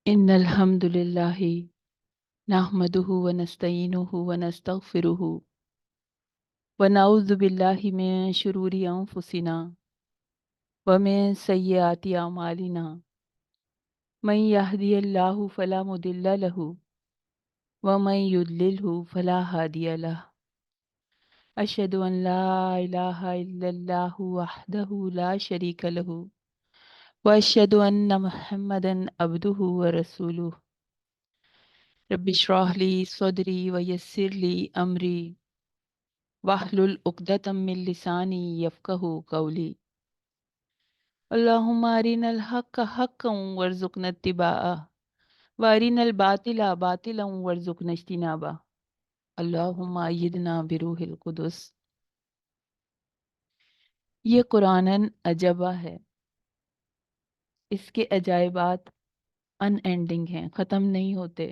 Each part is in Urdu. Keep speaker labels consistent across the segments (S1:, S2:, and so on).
S1: إن الحمد لله نحمده ونستعينه ونستغفره ونعوذ بالله من شرور أنفسنا ومن سيئات أعمالنا من يهدي الله فلا مضل له ومن يضلله فلا هادي له أشهد أن لا إله إلا الله وحده لا شريك له وأشهد أن محمدا عبده ورسوله رب اشرح لي صدري ويسر لي أمري واحلل عقدة من لساني يفقه قولي اللهم أرنا الحق حقا وارزقنا اتباعه وأرنا الباطل باطلا وارزقنا اجتنابه اللهم أيدنا بروح القدس. یہ قرآن عجبہ ہے، اس کے عجائبات ان اینڈنگ ہیں، ختم نہیں ہوتے،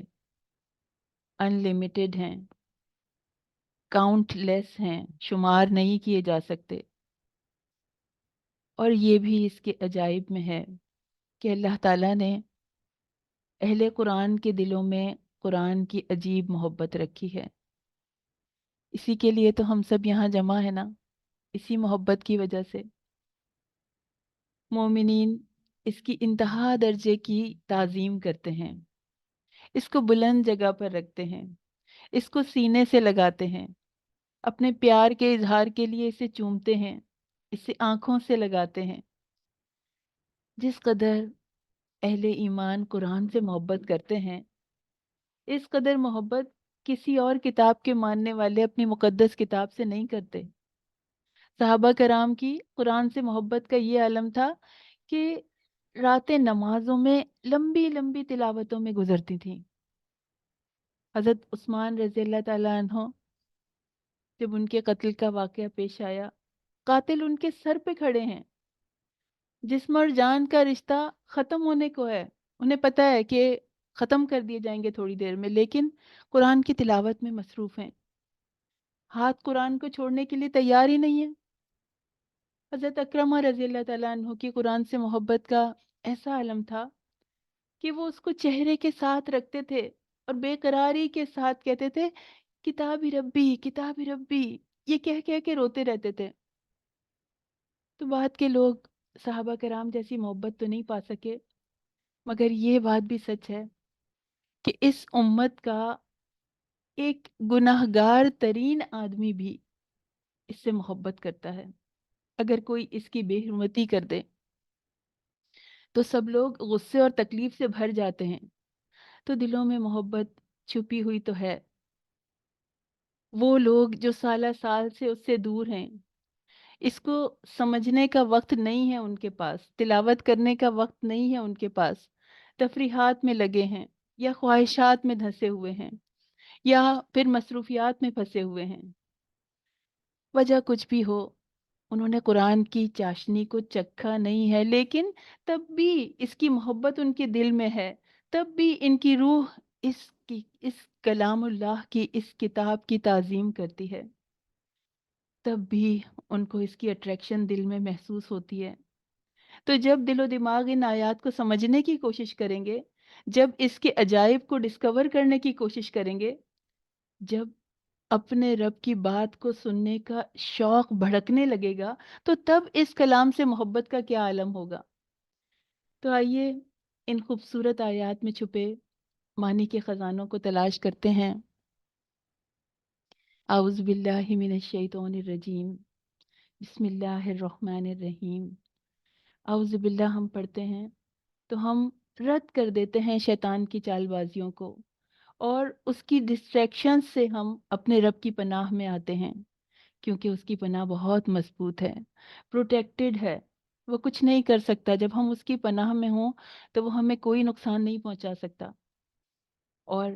S1: ان لمیٹڈ ہیں، کاؤنٹ لیس ہیں، شمار نہیں کیے جا سکتے. اور یہ بھی اس کے عجائب میں ہے کہ اللہ تعالیٰ نے اہل قرآن کے دلوں میں قرآن کی عجیب محبت رکھی ہے. اسی کے لیے تو ہم سب یہاں جمع ہیں نا، اسی محبت کی وجہ سے. مومنین اس کی انتہا درجے کی تعظیم کرتے ہیں، اس کو بلند جگہ پر رکھتے ہیں، اس کو سینے سے لگاتے ہیں، اپنے پیار کے اظہار کے لیے اسے چومتے ہیں، اسے آنکھوں سے لگاتے ہیں. جس قدر اہل ایمان قرآن سے محبت کرتے ہیں، اس قدر محبت کسی اور کتاب کے ماننے والے اپنی مقدس کتاب سے نہیں کرتے. صحابہ کرام کی قرآن سے محبت کا یہ عالم تھا کہ راتیں نمازوں میں لمبی لمبی تلاوتوں میں گزرتی تھیں. حضرت عثمان رضی اللہ تعالیٰ عنہ جب ان کے قتل کا واقعہ پیش آیا، قاتل ان کے سر پہ کھڑے ہیں، جسم اور جان کا رشتہ ختم ہونے کو ہے، انہیں پتہ ہے کہ ختم کر دیے جائیں گے تھوڑی دیر میں، لیکن قرآن کی تلاوت میں مصروف ہیں، ہاتھ قرآن کو چھوڑنے کے لیے تیار ہی نہیں ہے. حضرت اکرمہ رضی اللہ تعالیٰ عنہ کی قرآن سے محبت کا ایسا عالم تھا کہ وہ اس کو چہرے کے ساتھ رکھتے تھے اور بے قراری کے ساتھ کہتے تھے کتاب ربی، یہ کہہ کے روتے رہتے تھے. تو بعد کے لوگ صحابہ کرام جیسی محبت تو نہیں پا سکے، مگر یہ بات بھی سچ ہے کہ اس امت کا ایک گناہگار ترین آدمی بھی اس سے محبت کرتا ہے. اگر کوئی اس کی بے حرمتی کر دے تو سب لوگ غصے اور تکلیف سے بھر جاتے ہیں. تو دلوں میں محبت چھپی ہوئی تو ہے. وہ لوگ جو سالہ سال سے اس سے دور ہیں، اس کو سمجھنے کا وقت نہیں ہے ان کے پاس، تلاوت کرنے کا وقت نہیں ہے ان کے پاس، تفریحات میں لگے ہیں یا خواہشات میں دھنسے ہوئے ہیں یا پھر مصروفیات میں پھنسے ہوئے ہیں. وجہ کچھ بھی ہو، انہوں نے قرآن کی چاشنی کو چکھا نہیں ہے، لیکن تب بھی اس کی محبت ان کے دل میں ہے، تب بھی ان کی روح اس کلام اللہ کی اس کتاب کی تعظیم کرتی ہے، تب بھی ان کو اس کی اٹریکشن دل میں محسوس ہوتی ہے. تو جب دل و دماغ ان آیات کو سمجھنے کی کوشش کریں گے، جب اس کے عجائب کو ڈسکور کرنے کی کوشش کریں گے، جب اپنے رب کی بات کو سننے کا شوق بھڑکنے لگے گا، تو تب اس کلام سے محبت کا کیا عالم ہوگا. تو آئیے ان خوبصورت آیات میں چھپے معنی کے خزانوں کو تلاش کرتے ہیں. اعوذ باللہ من الشیطان الرجیم، بسم اللہ الرحمن الرحیم. اعوذ باللہ ہم پڑھتے ہیں تو ہم رد کر دیتے ہیں شیطان کی چال بازیوں کو، اور اس کی ڈسٹریکشن سے ہم اپنے رب کی پناہ میں آتے ہیں، کیونکہ اس کی پناہ بہت مضبوط ہے، پروٹیکٹڈ ہے. وہ کچھ نہیں کر سکتا. جب ہم اس کی پناہ میں ہوں تو وہ ہمیں کوئی نقصان نہیں پہنچا سکتا. اور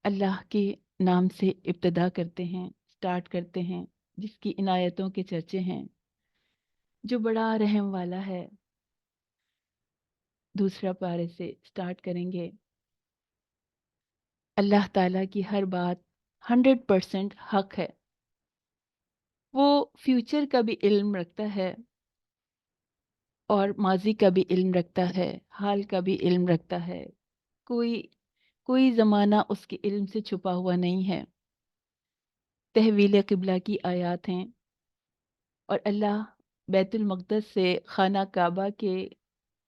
S1: اللہ کے نام سے ابتدا کرتے ہیں، سٹارٹ کرتے ہیں، جس کی عنایتوں کے چرچے ہیں، جو بڑا رحم والا ہے. دوسرا پارے سے سٹارٹ کریں گے. اللہ تعالیٰ کی ہر بات 100% حق ہے. وہ فیوچر کا بھی علم رکھتا ہے اور ماضی کا بھی علم رکھتا ہے، حال کا بھی علم رکھتا ہے. کوئی کوئی زمانہ اس کے علم سے چھپا ہوا نہیں ہے۔ تحویل قبلہ کی آیات ہیں، اور اللہ بیت المقدس سے خانہ کعبہ کے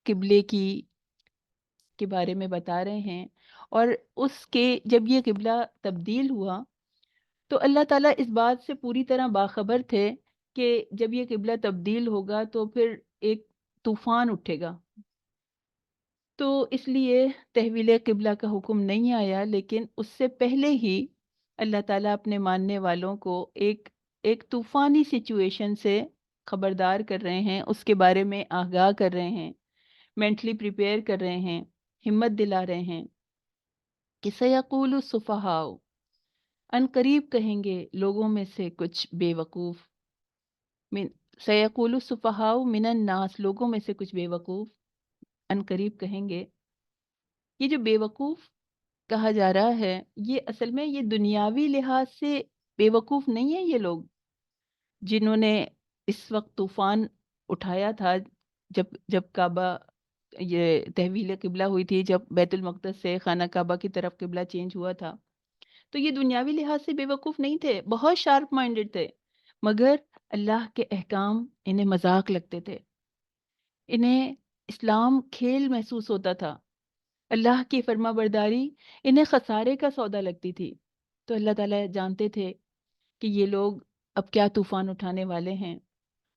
S1: قبلے کے بارے میں بتا رہے ہیں، اور اس کے جب یہ قبلہ تبدیل ہوا تو اللہ تعالیٰ اس بات سے پوری طرح باخبر تھے کہ جب یہ قبلہ تبدیل ہوگا تو پھر ایک طوفان اٹھے گا، تو اس لیے تحویل قبلہ کا حکم نہیں آیا، لیکن اس سے پہلے ہی اللہ تعالیٰ اپنے ماننے والوں کو ایک طوفانی سچویشن سے خبردار کر رہے ہیں، اس کے بارے میں آگاہ کر رہے ہیں، مینٹلی پریپیئر کر رہے ہیں، ہمت دلا رہے ہیں کہ سیقول السفہاء، ان قریب کہیں گے لوگوں میں سے کچھ بے وقوف، من سیقول السفہاء من الناس، لوگوں میں سے کچھ بے وقوف ان قریب کہیں گے۔ یہ جو بے وقوف کہا جا رہا ہے، یہ اصل میں یہ دنیاوی لحاظ سے بے وقوف نہیں ہے، یہ لوگ جنہوں نے اس وقت طوفان اٹھایا تھا، جب کعبہ یہ تحویل قبلہ ہوئی تھی، جب بیت المقدس سے خانہ کعبہ کی طرف قبلہ چینج ہوا تھا، تو یہ دنیاوی لحاظ سے بے وقوف نہیں تھے، بہت شارپ مائنڈڈ تھے، مگر اللہ کے احکام انہیں مذاق لگتے تھے، انہیں اسلام کھیل محسوس ہوتا تھا، اللہ کی فرما برداری انہیں خسارے کا سودا لگتی تھی۔ تو اللہ تعالیٰ جانتے تھے کہ یہ لوگ اب کیا طوفان اٹھانے والے ہیں،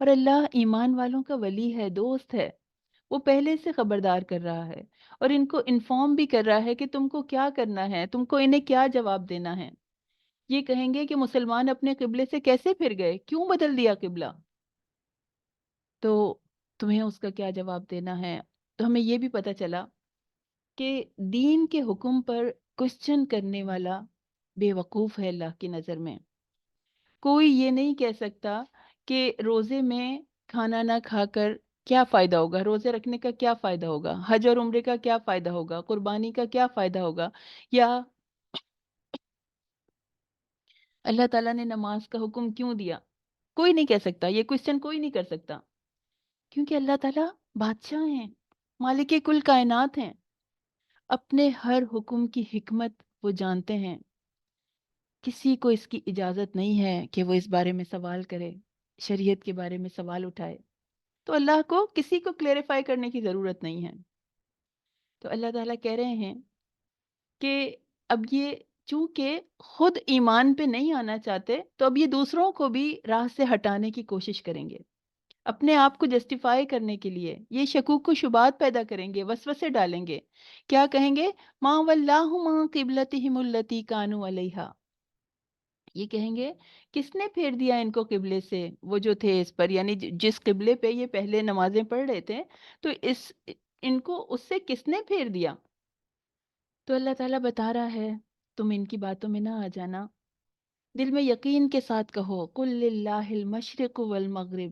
S1: اور اللہ ایمان والوں کا ولی ہے، دوست ہے، وہ پہلے سے خبردار کر رہا ہے اور ان کو انفارم بھی کر رہا ہے کہ تم کو کیا کرنا ہے، تم کو انہیں کیا جواب دینا ہے۔ یہ کہیں گے کہ مسلمان اپنے قبلے سے کیسے پھر گئے، کیوں بدل دیا قبلہ، تو تمہیں اس کا کیا جواب دینا ہے۔ تو ہمیں یہ بھی پتہ چلا کہ دین کے حکم پر کوسچن کرنے والا بے وقوف ہے اللہ کی نظر میں۔ کوئی یہ نہیں کہہ سکتا کہ روزے میں کھانا نہ کھا کر کیا فائدہ ہوگا، روزے رکھنے کا کیا فائدہ ہوگا، حج اور عمرے کا کیا فائدہ ہوگا، قربانی کا کیا فائدہ ہوگا، یا اللہ تعالیٰ نے نماز کا حکم کیوں دیا۔ کوئی نہیں کہہ سکتا، یہ کوسچن کوئی نہیں کر سکتا، کیونکہ اللہ تعالیٰ بادشاہ ہیں، مالک کل کائنات ہیں، اپنے ہر حکم کی حکمت وہ جانتے ہیں، کسی کو اس کی اجازت نہیں ہے کہ وہ اس بارے میں سوال کرے، شریعت کے بارے میں سوال اٹھائے، تو اللہ کو کسی کو کلیریفائی کرنے کی ضرورت نہیں ہے۔ تو اللہ تعالیٰ کہہ رہے ہیں کہ اب یہ چونکہ خود ایمان پہ نہیں آنا چاہتے، تو اب یہ دوسروں کو بھی راہ سے ہٹانے کی کوشش کریں گے، اپنے آپ کو جسٹیفائی کرنے کے لیے یہ شکوک و شبہات پیدا کریں گے، وسوسے ڈالیں گے، کیا کہیں گے، ما ولاہم عن قبلتہم التی کانوا علیہا، یہ کہیں گے کس نے پھیر دیا ان کو قبلے سے، وہ جو تھے اس پر، یعنی جس قبلے پہ یہ پہلے نمازیں پڑھ رہے تھے، تو ان کو اس سے کس نے پھیر دیا۔ تو اللہ تعالیٰ بتا رہا ہے تم ان کی باتوں میں نہ آ جانا، دل میں یقین کے ساتھ کہو، قل للہ المشرق والمغرب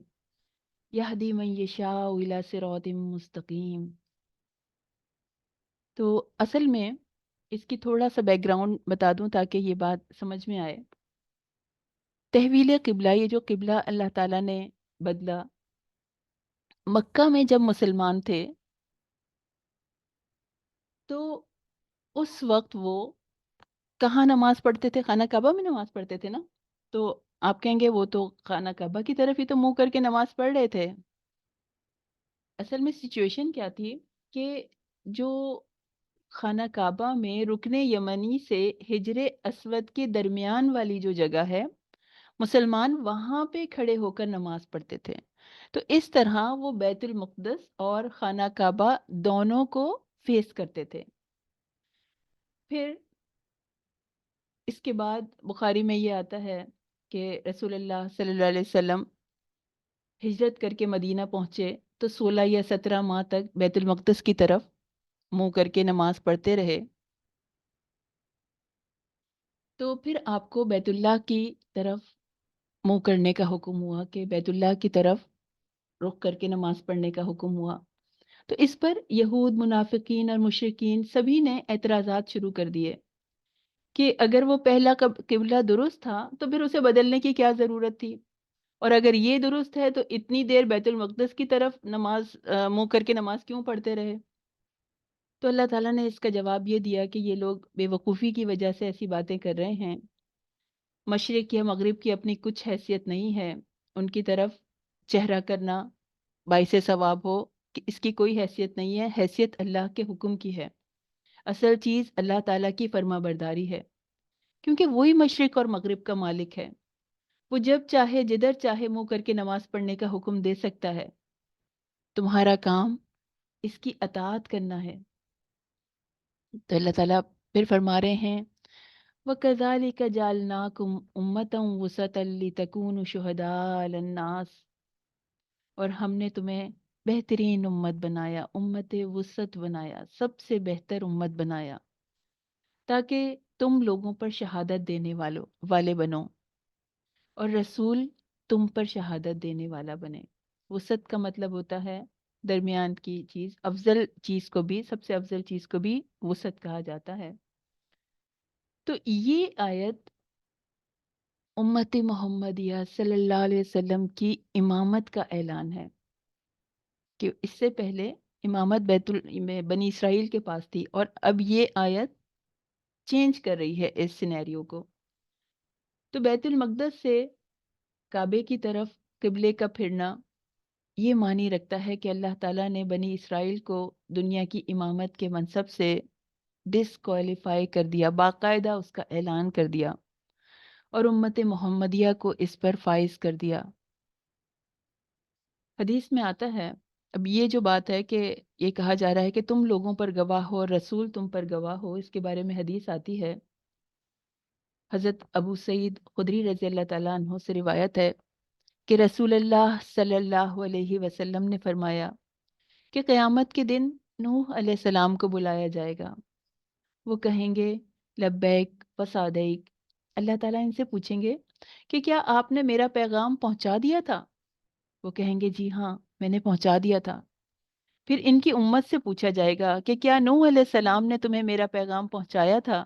S1: یہدی من یشاء الی صراط مستقیم۔ تو اصل میں اس کی تھوڑا سا بیک گراؤنڈ بتا دوں تاکہ یہ بات سمجھ میں آئے۔ تحویل قبلہ، یہ جو قبلہ اللہ تعالیٰ نے بدلا، مکہ میں جب مسلمان تھے تو اس وقت وہ کہاں نماز پڑھتے تھے، خانہ کعبہ میں نماز پڑھتے تھے نا، تو آپ کہیں گے وہ تو خانہ کعبہ کی طرف ہی تو منہ کر کے نماز پڑھ رہے تھے۔ اصل میں سچویشن کیا تھی کہ جو خانہ کعبہ میں رکن یمنی سے حجر اسود کے درمیان والی جو جگہ ہے، مسلمان وہاں پہ کھڑے ہو کر نماز پڑھتے تھے، تو اس طرح وہ بیت المقدس اور خانہ کعبہ دونوں کو فیس کرتے تھے۔ پھر اس کے بعد بخاری میں یہ آتا ہے کہ رسول اللہ صلی اللہ علیہ وسلم ہجرت کر کے مدینہ پہنچے تو 16 یا 17 ماہ تک بیت المقدس کی طرف منہ کر کے نماز پڑھتے رہے، تو پھر آپ کو بیت اللہ کی طرف منہ کرنے کا حکم ہوا، کہ بیت اللہ کی طرف رخ کر کے نماز پڑھنے کا حکم ہوا۔ تو اس پر یہود، منافقین اور مشرکین سبھی نے اعتراضات شروع کر دیے کہ اگر وہ پہلا قبلہ درست تھا تو پھر اسے بدلنے کی کیا ضرورت تھی، اور اگر یہ درست ہے تو اتنی دیر بیت المقدس کی طرف نماز منہ کر کے نماز کیوں پڑھتے رہے۔ تو اللہ تعالیٰ نے اس کا جواب یہ دیا کہ یہ لوگ بے وقوفی کی وجہ سے ایسی باتیں کر رہے ہیں، مشرق یا مغرب کی اپنی کچھ حیثیت نہیں ہے، ان کی طرف چہرہ کرنا باعث ثواب ہو کہ اس کی کوئی حیثیت نہیں ہے، حیثیت اللہ کے حکم کی ہے، اصل چیز اللہ تعالیٰ کی فرما برداری ہے، کیونکہ وہی مشرق اور مغرب کا مالک ہے، وہ جب چاہے جدھر چاہے منہ کر کے نماز پڑھنے کا حکم دے سکتا ہے، تمہارا کام اس کی اطاعت کرنا ہے۔ تو اللہ تعالیٰ پھر فرما رہے ہیں وَكَذَلِكَ جَعَلْنَاكُمْ أُمَّةً وَسَطًا لِتَكُونُوا شُهَدَاءَ عَلَى النَّاسِ، اور ہم نے تمہیں بہترین امت بنایا، امت وسط بنایا، سب سے بہتر امت بنایا، تاکہ تم لوگوں پر شہادت دینے والے بنو اور رسول تم پر شہادت دینے والا بنے۔ وسط کا مطلب ہوتا ہے درمیان کی چیز، افضل چیز کو بھی، سب سے افضل چیز کو بھی وسط کہا جاتا ہے۔ تو یہ آیت امت محمدیہ صلی اللہ علیہ وسلم کی امامت کا اعلان ہے کہ اس سے پہلے امامت بنی اسرائیل کے پاس تھی، اور اب یہ آیت چینج کر رہی ہے اس سینیریو کو۔ تو بیت المقدس سے کعبے کی طرف قبلے کا پھرنا یہ معنی رکھتا ہے کہ اللہ تعالیٰ نے بنی اسرائیل کو دنیا کی امامت کے منصب سے ڈسکوالیفائی کر دیا، باقاعدہ اس کا اعلان کر دیا، اور امت محمدیہ کو اس پر فائز کر دیا۔ حدیث میں آتا ہے، اب یہ جو بات ہے کہ یہ کہا جا رہا ہے کہ تم لوگوں پر گواہ ہو اور رسول تم پر گواہ ہو، اس کے بارے میں حدیث آتی ہے۔ حضرت ابو سعید خدری رضی اللہ تعالیٰ عنہ سے روایت ہے کہ رسول اللہ صلی اللہ علیہ وسلم نے فرمایا کہ قیامت کے دن نوح علیہ السلام کو بلایا جائے گا، وہ کہیں گے لبیک و صادیک، اللہ تعالیٰ ان سے پوچھیں گے کہ کیا آپ نے میرا پیغام پہنچا دیا تھا؟ وہ کہیں گے جی ہاں، میں نے پہنچا دیا تھا۔ پھر ان کی امت سے پوچھا جائے گا کہ کیا نوح علیہ السلام نے تمہیں میرا پیغام پہنچایا تھا؟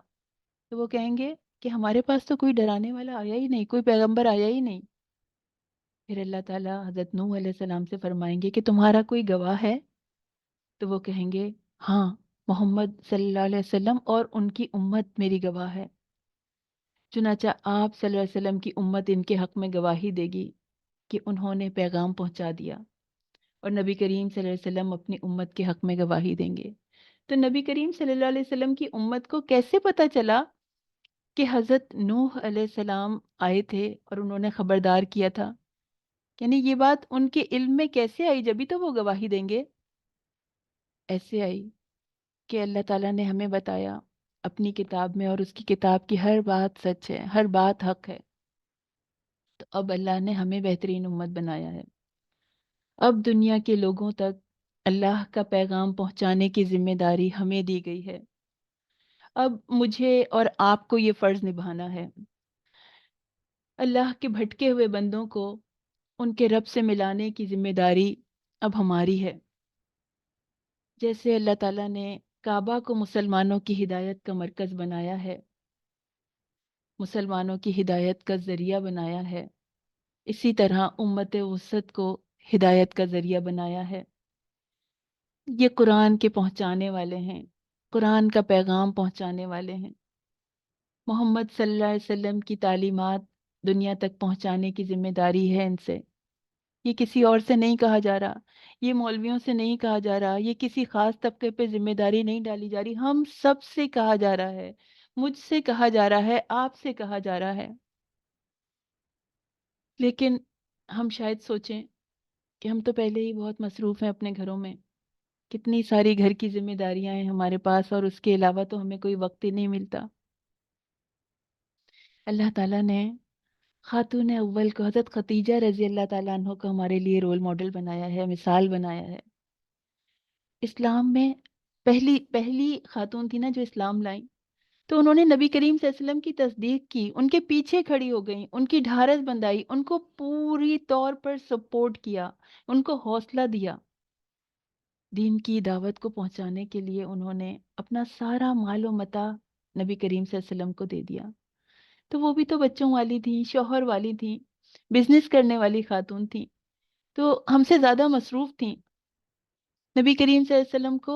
S1: تو وہ کہیں گے کہ ہمارے پاس تو کوئی ڈرانے والا آیا ہی نہیں، کوئی پیغمبر آیا ہی نہیں۔ پھر اللہ تعالیٰ حضرت نوح علیہ السلام سے فرمائیں گے کہ تمہارا کوئی گواہ ہے؟ تو وہ کہیں گے ہاں، محمد صلی اللہ علیہ وسلم اور ان کی امت میری گواہ ہے۔ چنانچہ آپ صلی اللہ علیہ وسلم کی امت ان کے حق میں گواہی دے گی کہ انہوں نے پیغام پہنچا دیا، اور نبی کریم صلی اللہ علیہ وسلم اپنی امت کے حق میں گواہی دیں گے۔ تو نبی کریم صلی اللہ علیہ وسلم کی امت کو کیسے پتہ چلا کہ حضرت نوح علیہ السلام آئے تھے اور انہوں نے خبردار کیا تھا؟ یعنی یہ بات ان کے علم میں کیسے آئی؟ جبھی تو وہ گواہی دیں گے۔ ایسے آئی کہ اللہ تعالیٰ نے ہمیں بتایا اپنی کتاب میں، اور اس کی کتاب کی ہر بات سچ ہے، ہر بات حق ہے۔ تو اب اللہ نے ہمیں بہترین امت بنایا ہے۔ اب دنیا کے لوگوں تک اللہ کا پیغام پہنچانے کی ذمہ داری ہمیں دی گئی ہے۔ اب مجھے اور آپ کو یہ فرض نبھانا ہے، اللہ کے بھٹکے ہوئے بندوں کو ان کے رب سے ملانے کی ذمہ داری اب ہماری ہے۔ جیسے اللہ تعالیٰ نے کعبہ کو مسلمانوں کی ہدایت کا مرکز بنایا ہے، مسلمانوں کی ہدایت کا ذریعہ بنایا ہے، اسی طرح امت وسط کو ہدایت کا ذریعہ بنایا ہے۔ یہ قرآن کے پہنچانے والے ہیں، قرآن کا پیغام پہنچانے والے ہیں۔ محمد صلی اللہ علیہ وسلم کی تعلیمات دنیا تک پہنچانے کی ذمہ داری ہے ان سے۔ یہ کسی اور سے نہیں کہا جا رہا، یہ مولویوں سے نہیں کہا جا رہا، یہ کسی خاص طبقے پہ ذمہ داری نہیں ڈالی جا رہی، ہم سب سے کہا جا رہا ہے، مجھ سے کہا جا رہا ہے، آپ سے کہا جا رہا ہے۔ لیکن ہم شاید سوچیں کہ ہم تو پہلے ہی بہت مصروف ہیں اپنے گھروں میں، کتنی ساری گھر کی ذمہ داریاں ہیں ہمارے پاس، اور اس کے علاوہ تو ہمیں کوئی وقت ہی نہیں ملتا۔ اللہ تعالیٰ نے خاتون اول کو، حضرت خدیجہ رضی اللہ تعالیٰ عنہ کو ہمارے لیے رول ماڈل بنایا ہے، مثال بنایا ہے۔ اسلام میں پہلی خاتون تھی نا جو اسلام لائیں، تو انہوں نے نبی کریم صلی اللہ علیہ وسلم کی تصدیق کی، ان کے پیچھے کھڑی ہو گئیں، ان کی ڈھارس بندائی، ان کو پوری طور پر سپورٹ کیا، ان کو حوصلہ دیا۔ دین کی دعوت کو پہنچانے کے لیے انہوں نے اپنا سارا مال و متاع نبی کریم صلی اللہ علیہ وسلم کو دے دیا۔ تو وہ بھی تو بچوں والی تھیں، شوہر والی تھیں، بزنس کرنے والی خاتون تھیں، تو ہم سے زیادہ مصروف تھیں۔ نبی کریم صلی اللہ علیہ وسلم کو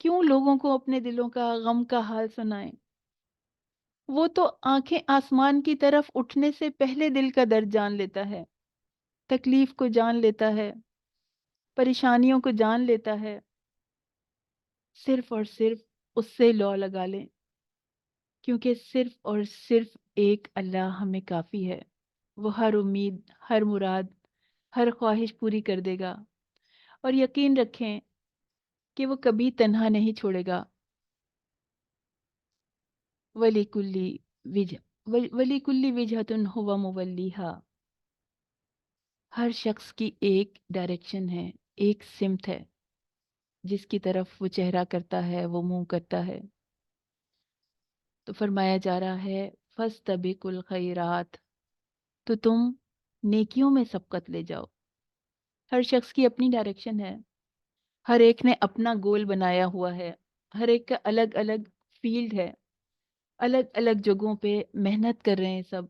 S1: کیوں لوگوں کو اپنے دلوں کا غم کا حال سنائیں؟ وہ تو آنکھیں آسمان کی طرف اٹھنے سے پہلے دل کا درد جان لیتا ہے، تکلیف کو جان لیتا ہے، پریشانیوں کو جان لیتا ہے۔ صرف اور صرف اس سے لو لگا لیں، کیونکہ صرف اور صرف ایک اللہ ہمیں کافی ہے۔ وہ ہر امید، ہر مراد، ہر خواہش پوری کر دے گا، اور یقین رکھیں کہ وہ کبھی تنہا نہیں چھوڑے گا۔ ولی کلی وجہ ولی کلی وجہتن ہوا مولیہا، ہر شخص کی ایک ڈائریکشن ہے، ایک سمت ہے جس کی طرف وہ چہرہ کرتا ہے، وہ منہ کرتا ہے۔ تو فرمایا جا رہا ہے فاستبقوا الخیرات، تو تم نیکیوں میں سبقت لے جاؤ۔ ہر شخص کی اپنی ڈائریکشن ہے، ہر ایک نے اپنا گول بنایا ہوا ہے، ہر ایک کا الگ الگ فیلڈ ہے، الگ الگ جگہوں پہ محنت کر رہے ہیں، سب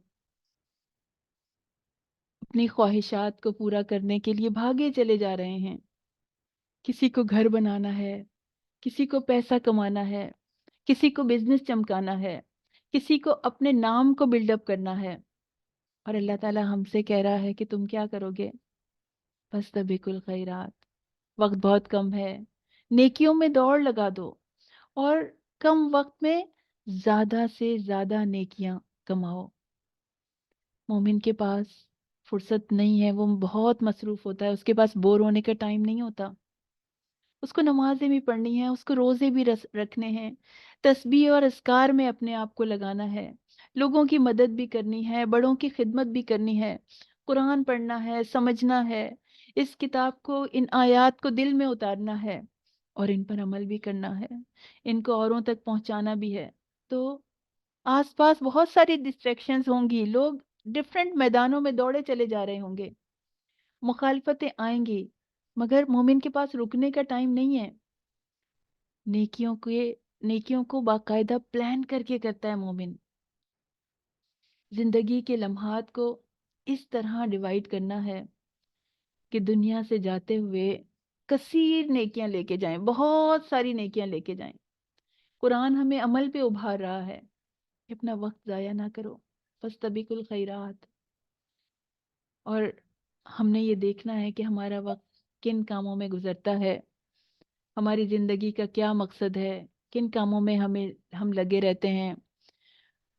S1: اپنی خواہشات کو پورا کرنے کے لیے بھاگے چلے جا رہے ہیں۔ کسی کو گھر بنانا ہے، کسی کو پیسہ کمانا ہے، کسی کو بزنس چمکانا ہے، کسی کو اپنے نام کو بلڈ اپ کرنا ہے، اور اللہ تعالیٰ ہم سے کہہ رہا ہے کہ تم کیا کرو گے؟ فاستبقوا الخیرات، وقت بہت کم ہے، نیکیوں میں دوڑ لگا دو، اور کم وقت میں زیادہ سے زیادہ نیکیاں کماؤ۔ مومن کے پاس فرصت نہیں ہے، وہ بہت مصروف ہوتا ہے، اس کے پاس بور ہونے کا ٹائم نہیں ہوتا۔ اس کو نمازیں بھی پڑھنی ہیں، اس کو روزے بھی رکھنے ہیں، تسبیح اور اذکار میں اپنے آپ کو لگانا ہے، لوگوں کی مدد بھی کرنی ہے، بڑوں کی خدمت بھی کرنی ہے، قرآن پڑھنا ہے، سمجھنا ہے، اس کتاب کو، ان آیات کو دل میں اتارنا ہے، اور ان پر عمل بھی کرنا ہے، ان کو اوروں تک پہنچانا بھی ہے۔ تو آس پاس بہت ساری ڈسٹریکشنز ہوں گی، لوگ ڈفرینٹ میدانوں میں دوڑے چلے جا رہے ہوں گے، مخالفتیں آئیں گی، مگر مومن کے پاس رکنے کا ٹائم نہیں ہے۔ نیکیوں کو باقاعدہ پلان کر کے کرتا ہے مومن۔ زندگی کے لمحات کو اس طرح ڈیوائیڈ کرنا ہے کہ دنیا سے جاتے ہوئے کثیر نیکیاں لے کے جائیں، بہت ساری نیکیاں لے کے جائیں۔ قرآن ہمیں عمل پہ ابھار رہا ہے کہ اپنا وقت ضائع نہ کرو، فاستبقوا الخیرات۔ اور ہم نے یہ دیکھنا ہے کہ ہمارا وقت کن کاموں میں گزرتا ہے، ہماری زندگی کا کیا مقصد ہے، کن کاموں میں ہم لگے رہتے ہیں،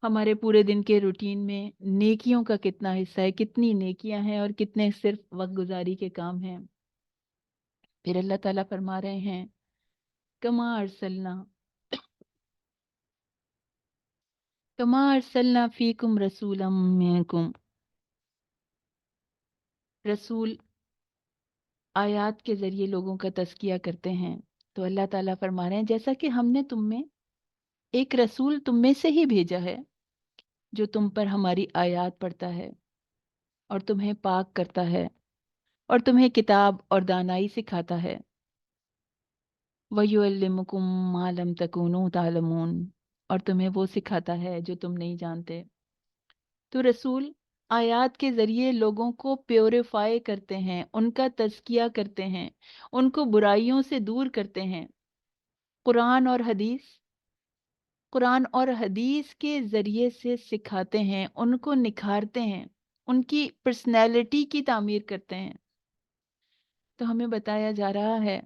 S1: ہمارے پورے دن کے روٹین میں نیکیوں کا کتنا حصہ ہے، کتنی نیکیاں ہیں اور کتنے صرف وقت گزاری کے کام ہیں۔ پھر اللہ تعالیٰ فرما رہے ہیں کما ارسلنا فیکم رسولا منکم، رسول آیات کے ذریعے لوگوں کا تزکیہ کرتے ہیں۔ تو اللہ تعالیٰ فرما رہے ہیں جیسا کہ ہم نے تم میں ایک رسول تم میں سے ہی بھیجا ہے، جو تم پر ہماری آیات پڑھتا ہے اور تمہیں پاک کرتا ہے اور تمہیں کتاب اور دانائی سکھاتا ہے۔ وَيُعَلِّمُكُم مَّا لَمْ تَكُونُوا تَعْلَمُونَ، اور تمہیں وہ سکھاتا ہے جو تم نہیں جانتے۔ تو رسول آیات کے ذریعے لوگوں کو پیوریفائی کرتے ہیں، ان کا تزکیہ کرتے ہیں، ان کو برائیوں سے دور کرتے ہیں۔ قرآن اور حدیث قرآن اور حدیث کے ذریعے سے سکھاتے ہیں، ان کو نکھارتے ہیں، ان کی پرسنالٹی کی تعمیر کرتے ہیں۔ تو ہمیں بتایا جا رہا ہے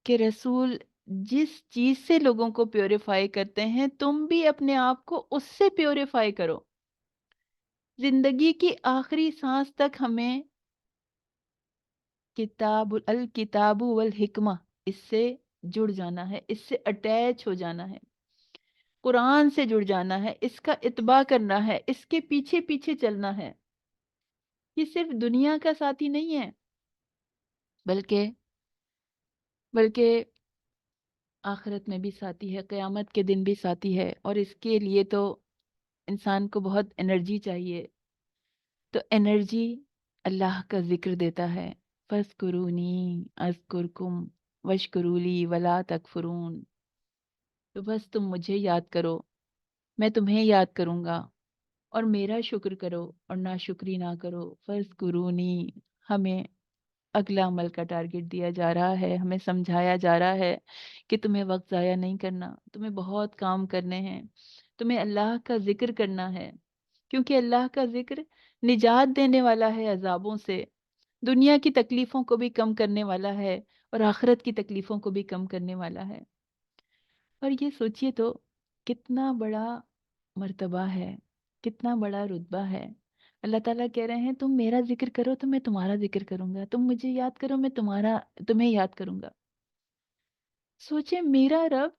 S1: کہ رسول جس چیز سے لوگوں کو پیوریفائی کرتے ہیں، تم بھی اپنے آپ کو اس سے پیوریفائی کرو۔ زندگی کی آخری سانس تک ہمیں الکتاب والحکمہ، اس سے جڑ جانا ہے، اس سے اٹیچ ہو جانا ہے، قرآن سے جڑ جانا ہے، اس کا اتباع کرنا ہے، اس کے پیچھے پیچھے چلنا ہے۔ یہ صرف دنیا کا ساتھی نہیں ہے، بلکہ بلکہ آخرت میں بھی ساتھی ہے، قیامت کے دن بھی ساتھی ہے، اور اس کے لیے تو انسان کو بہت انرجی چاہیے۔ تو انرجی اللہ کا ذکر دیتا ہے، فَاذْكُرُونِي أَذْكُرْكُمْ وَاشْكُرُوا لِي وَلَا تَكْفُرُونَ۔ تو بس تم مجھے یاد کرو، میں تمہیں یاد کروں گا، اور میرا شکر کرو اور ناشکری نہ کرو۔ فَاذْكُرُونِي، ہمیں اگلا عمل کا ٹارگٹ دیا جا رہا ہے، ہمیں سمجھایا جا رہا ہے کہ تمہیں وقت ضائع نہیں کرنا، تمہیں بہت کام کرنے ہیں، تمہیں اللہ کا ذکر کرنا ہے، کیونکہ اللہ کا ذکر نجات دینے والا ہے عذابوں سے، دنیا کی تکلیفوں کو بھی کم کرنے والا ہے اور آخرت کی تکلیفوں کو بھی کم کرنے والا ہے۔ اور یہ سوچئے تو کتنا بڑا مرتبہ ہے، کتنا بڑا رتبہ ہے۔ اللہ تعالیٰ کہہ رہے ہیں تم میرا ذکر کرو تو میں تمہارا ذکر کروں گا، تم مجھے یاد کرو میں تمہیں یاد کروں گا۔ سوچیں میرا رب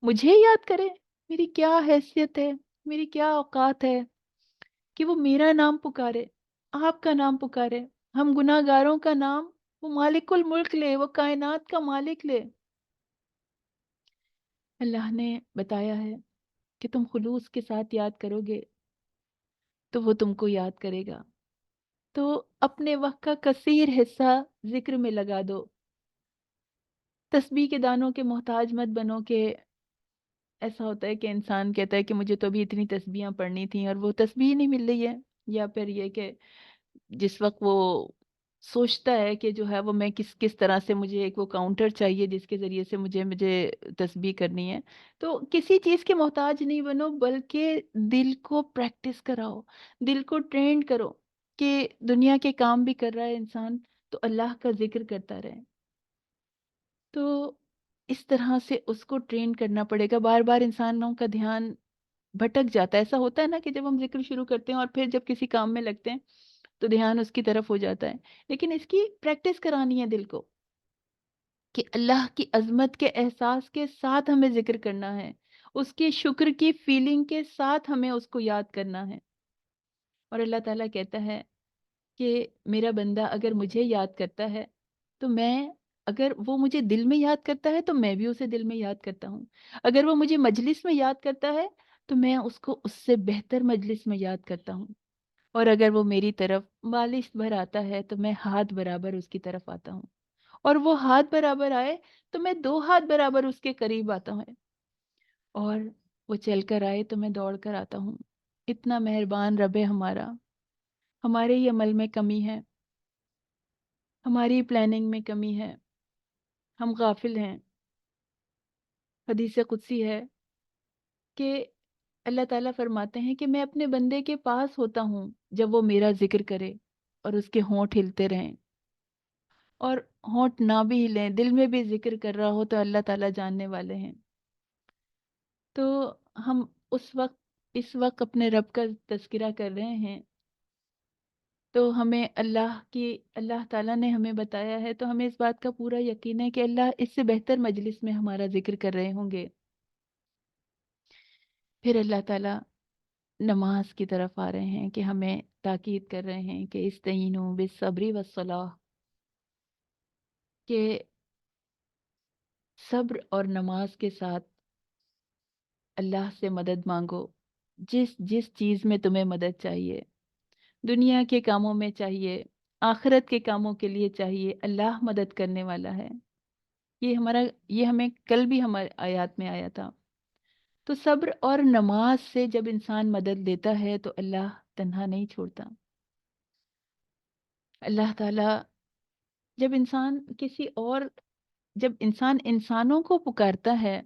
S1: مجھے یاد کرے، میری کیا حیثیت ہے، میری کیا اوقات ہے کہ وہ میرا نام پکارے، آپ کا نام پکارے، ہم گناہ گاروں کا نام وہ مالک الملک لے، وہ کائنات کا مالک لے۔ اللہ نے بتایا ہے کہ تم خلوص کے ساتھ یاد کرو گے تو وہ تم کو یاد کرے گا۔ تو اپنے وقت کا کثیر حصہ ذکر میں لگا دو، تسبیح کے دانوں کے محتاج مت بنو کہ ایسا ہوتا ہے کہ انسان کہتا ہے کہ مجھے تو ابھی اتنی تسبیحاں پڑھنی تھیں اور وہ تسبیح نہیں مل رہی ہے، یا پھر یہ کہ جس وقت وہ سوچتا ہے کہ جو ہے وہ میں کس کس طرح سے مجھے ایک وہ کاؤنٹر چاہیے جس کے ذریعے سے مجھے تسبیح کرنی ہے، تو کسی چیز کے محتاج نہیں بنو، بلکہ دل کو پریکٹس کراؤ، دل کو ٹرینڈ کرو کہ دنیا کے کام بھی کر رہا ہے انسان تو اللہ کا ذکر کرتا رہے۔ تو اس طرح سے اس کو ٹرین کرنا پڑے گا، بار بار انسانوں کا دھیان بھٹک جاتا ہے، ایسا ہوتا ہے نا کہ جب ہم ذکر شروع کرتے ہیں اور پھر جب کسی کام میں لگتے ہیں تو دھیان اس کی طرف ہو جاتا ہے، لیکن اس کی پریکٹس کرانی ہے دل کو کہ اللہ کی عظمت کے احساس کے ساتھ ہمیں ذکر کرنا ہے، اس کے شکر کی فیلنگ کے ساتھ ہمیں اس کو یاد کرنا ہے۔ اور اللہ تعالیٰ کہتا ہے کہ میرا بندہ اگر مجھے یاد کرتا ہے تو اگر وہ مجھے دل میں یاد کرتا ہے تو میں بھی اسے دل میں یاد کرتا ہوں، اگر وہ مجھے مجلس میں یاد کرتا ہے تو میں اس کو اس سے بہتر مجلس میں یاد کرتا ہوں، اور اگر وہ میری طرف بالش بھر آتا ہے تو میں ہاتھ برابر اس کی طرف آتا ہوں، اور وہ ہاتھ برابر آئے تو میں 2 ہاتھ برابر اس کے قریب آتا ہوں، اور وہ چل کر آئے تو میں دوڑ کر آتا ہوں۔ اتنا مہربان رب ہے ہمارا۔ ہمارے ہی عمل میں کمی ہے، ہماری پلاننگ میں کمی ہے، ہم غافل ہیں۔ حدیث قدسی ہے کہ اللہ تعالیٰ فرماتے ہیں کہ میں اپنے بندے کے پاس ہوتا ہوں جب وہ میرا ذکر کرے اور اس کے ہونٹ ہلتے رہیں، اور ہونٹ نہ بھی ہلیں، دل میں بھی ذکر کر رہا ہو تو اللہ تعالیٰ جاننے والے ہیں۔ تو ہم اس وقت اپنے رب کا تذکرہ کر رہے ہیں تو ہمیں اللہ تعالیٰ نے ہمیں بتایا ہے تو ہمیں اس بات کا پورا یقین ہے کہ اللہ اس سے بہتر مجلس میں ہمارا ذکر کر رہے ہوں گے۔ پھر اللہ تعالیٰ نماز کی طرف آ رہے ہیں کہ ہمیں تاکید کر رہے ہیں کہ استعینوا بالصبر والصلاۃ، کہ صبر اور نماز کے ساتھ اللہ سے مدد مانگو، جس جس چیز میں تمہیں مدد چاہیے، دنیا کے کاموں میں چاہیے، آخرت کے کاموں کے لیے چاہیے، اللہ مدد کرنے والا ہے۔ یہ ہمیں کل بھی ہمارے آیات میں آیا تھا۔ تو صبر اور نماز سے جب انسان مدد لیتا ہے تو اللہ تنہا نہیں چھوڑتا۔ اللہ تعالیٰ جب انسان جب انسان انسانوں کو پکارتا ہے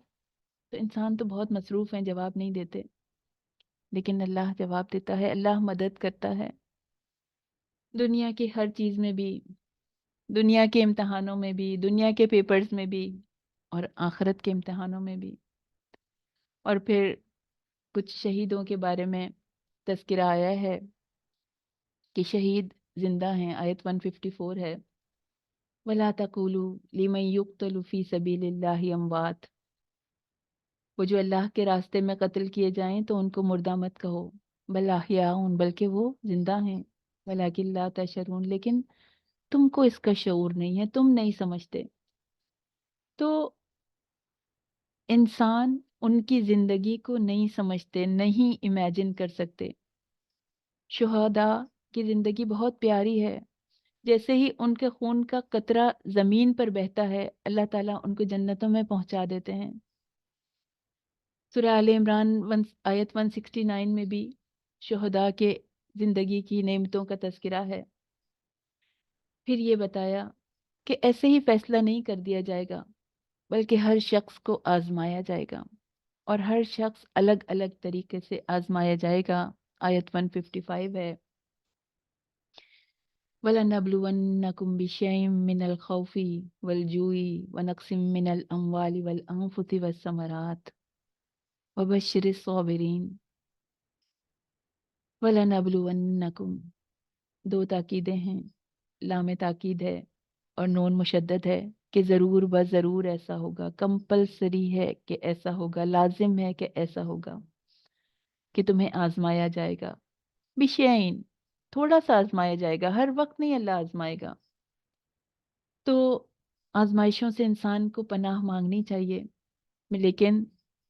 S1: تو انسان تو بہت مصروف ہیں، جواب نہیں دیتے، لیکن اللہ جواب دیتا ہے، اللہ مدد کرتا ہے دنیا کی ہر چیز میں بھی، دنیا کے امتحانوں میں بھی، دنیا کے پیپرز میں بھی، اور آخرت کے امتحانوں میں بھی۔ اور پھر کچھ شہیدوں کے بارے میں تذکرہ آیا ہے کہ شہید زندہ ہیں، آیت 154 ہے، وَلَا تَقُولُوا لِمَن يُقْتَلُ فِي سَبِيلِ اللَّهِ أَمْوَاتٌ، وہ جو اللہ کے راستے میں قتل کیے جائیں تو ان کو مردہ مت کہو، بل احیاء، بلکہ وہ زندہ ہیں، وَلَٰكِن لَا تَشْعُرُونَ، لیکن تم کو اس کا شعور نہیں ہے، تم نہیں سمجھتے۔ تو انسان ان کی زندگی کو نہیں سمجھتے، نہیں امیجن کر سکتے۔ شہداء کی زندگی بہت پیاری ہے، جیسے ہی ان کے خون کا قطرہ زمین پر بہتا ہے اللہ تعالیٰ ان کو جنتوں میں پہنچا دیتے ہیں۔ سورہ آل عمران آیت 169 میں بھی شہداء کے زندگی کی نعمتوں کا تذکرہ ہے۔ پھر یہ بتایا کہ ایسے ہی فیصلہ نہیں کر دیا جائے گا، بلکہ ہر شخص کو آزمایا جائے گا، اور ہر شخص الگ الگ طریقے سے آزمایا جائے گا۔ آیت 155 ہے، وَلَنَبْلُوَنَّكُمْ بِشَيْءٍ مِّنَ الْخَوْفِ وَالْجُوعِ وَنَقْصٍ مِّنَ الْأَمْوَالِ وَالْأَنفُسِ وَالثَّمَرَاتِ وَبَشِّرِ الصَّابِرِينَ۔ وَلَنَبْلُوَنَّكُمْ، دو تاکیدیں ہیں، لام تاکید ہے اور نون مشدد ہے، کہ ضرور ضرور ایسا ہوگا، کمپلسری ہے کہ ایسا ہوگا، لازم ہے کہ ایسا ہوگا، کہ تمہیں آزمایا جائے گا۔ بشین، تھوڑا سا آزمایا جائے گا، ہر وقت نہیں اللہ آزمائے گا۔ تو آزمائشوں سے انسان کو پناہ مانگنی چاہیے، لیکن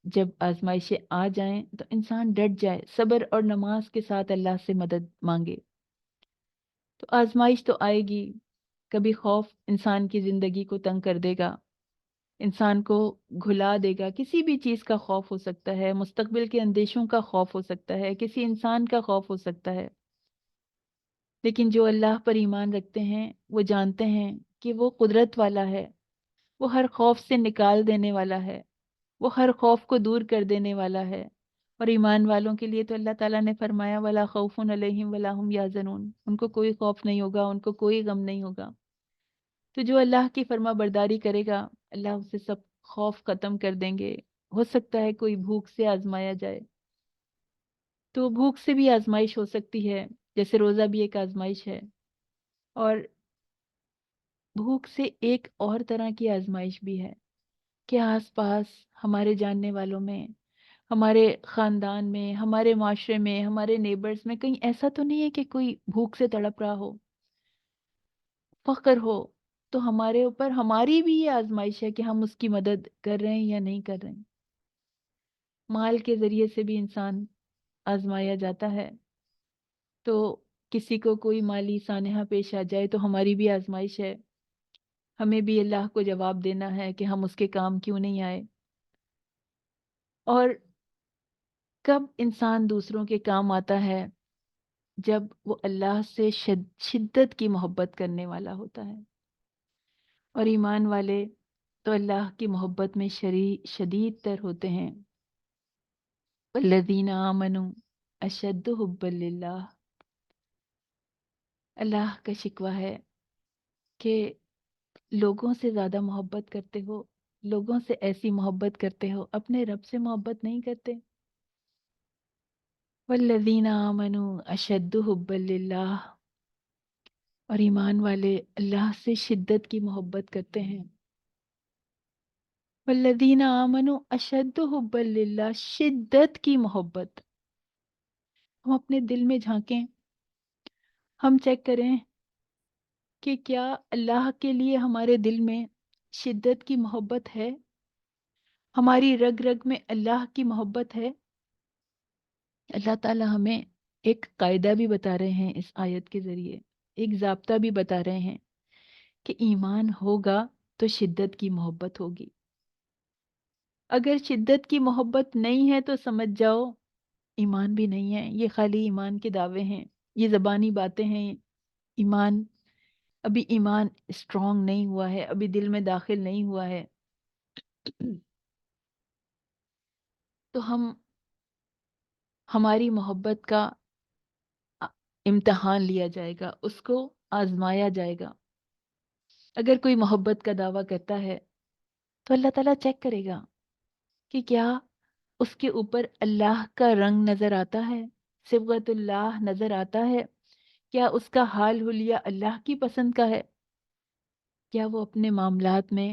S1: جب آزمائشیں آ جائیں تو انسان ڈٹ جائے، صبر اور نماز کے ساتھ اللہ سے مدد مانگے۔ تو آزمائش تو آئے گی، کبھی خوف انسان کی زندگی کو تنگ کر دے گا، انسان کو گھلا دے گا، کسی بھی چیز کا خوف ہو سکتا ہے، مستقبل کے اندیشوں کا خوف ہو سکتا ہے، کسی انسان کا خوف ہو سکتا ہے، لیکن جو اللہ پر ایمان رکھتے ہیں وہ جانتے ہیں کہ وہ قدرت والا ہے، وہ ہر خوف سے نکال دینے والا ہے، وہ ہر خوف کو دور کر دینے والا ہے۔ اور ایمان والوں کے لیے تو اللہ تعالیٰ نے فرمایا وَلَا خَوْفٌ عَلَيْهِمْ وَلَا هُمْ يَحْزَنُونَ، ان کو کوئی خوف نہیں ہوگا، ان کو کوئی غم نہیں ہوگا۔ تو جو اللہ کی فرما برداری کرے گا، اللہ اسے سب خوف ختم کر دیں گے۔ ہو سکتا ہے کوئی بھوک سے آزمایا جائے، تو بھوک سے بھی آزمائش ہو سکتی ہے، جیسے روزہ بھی ایک آزمائش ہے، اور بھوک سے ایک اور طرح کی آزمائش بھی ہے کہ آس پاس ہمارے جاننے والوں میں، ہمارے خاندان میں، ہمارے معاشرے میں، ہمارے نیبرز میں کہیں ایسا تو نہیں ہے کہ کوئی بھوک سے تڑپ رہا ہو، فقر ہو، تو ہمارے اوپر ہماری بھی یہ آزمائش ہے کہ ہم اس کی مدد کر رہے ہیں یا نہیں کر رہے ہیں۔ مال کے ذریعے سے بھی انسان آزمایا جاتا ہے، تو کسی کو کوئی مالی سانحہ پیش آ جائے تو ہماری بھی آزمائش ہے، ہمیں بھی اللہ کو جواب دینا ہے کہ ہم اس کے کام کیوں نہیں آئے۔ اور کب انسان دوسروں کے کام آتا ہے؟ جب وہ اللہ سے شدت کی محبت کرنے والا ہوتا ہے، اور ایمان والے تو اللہ کی محبت میں شدید تر ہوتے ہیں۔ والذین آمنوا اشد حبا للہ، اللہ کا شکوہ ہے کہ لوگوں سے زیادہ محبت کرتے ہو، لوگوں سے ایسی محبت کرتے ہو، اپنے رب سے محبت نہیں کرتے۔ والذین آمنوا اشد حبا للہ، اور ایمان والے اللہ سے شدت کی محبت کرتے ہیں۔ والذین آمنوا اشد حبا للہ، شدت کی محبت۔ ہم اپنے دل میں جھانکیں، ہم چیک کریں کہ کیا اللہ کے لیے ہمارے دل میں شدت کی محبت ہے، ہماری رگ رگ میں اللہ کی محبت ہے۔ اللہ تعالیٰ ہمیں ایک قاعدہ بھی بتا رہے ہیں اس آیت کے ذریعے، ایک ضابطہ بھی بتا رہے ہیں کہ ایمان ہوگا تو شدت کی محبت ہوگی۔ اگر شدت کی محبت نہیں ہے تو سمجھ جاؤ ایمان بھی نہیں ہے، یہ خالی ایمان کے دعوے ہیں، یہ زبانی باتیں ہیں، ایمان ابھی ایمان اسٹرانگ نہیں ہوا ہے، ابھی دل میں داخل نہیں ہوا ہے۔ تو ہماری محبت کا امتحان لیا جائے گا، اس کو آزمایا جائے گا۔ اگر کوئی محبت کا دعویٰ کرتا ہے تو اللہ تعالیٰ چیک کرے گا کہ کیا اس کے اوپر اللہ کا رنگ نظر آتا ہے، صبغت اللہ نظر آتا ہے، کیا اس کا حال حلیہ اللہ کی پسند کا ہے، کیا وہ اپنے معاملات میں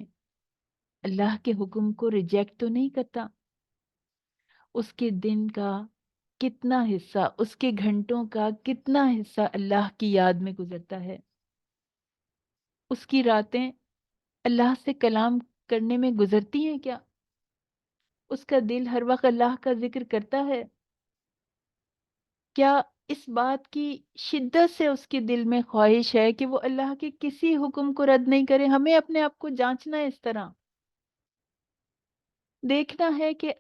S1: اللہ کے حکم کو ریجیکٹ تو نہیں کرتا، اس کے دن کا کتنا حصہ، اس کے گھنٹوں کا کتنا حصہ اللہ کی یاد میں گزرتا ہے، اس کی راتیں اللہ سے کلام کرنے میں گزرتی ہیں کیا، اس کا دل ہر وقت اللہ کا ذکر کرتا ہے، کیا اس بات کی شدت سے اس کے دل میں خواہش ہے کہ وہ اللہ کے کسی حکم کو رد نہیں کرے۔ ہمیں اپنے آپ کو جانچنا ہے، اس طرح دیکھنا ہے کہ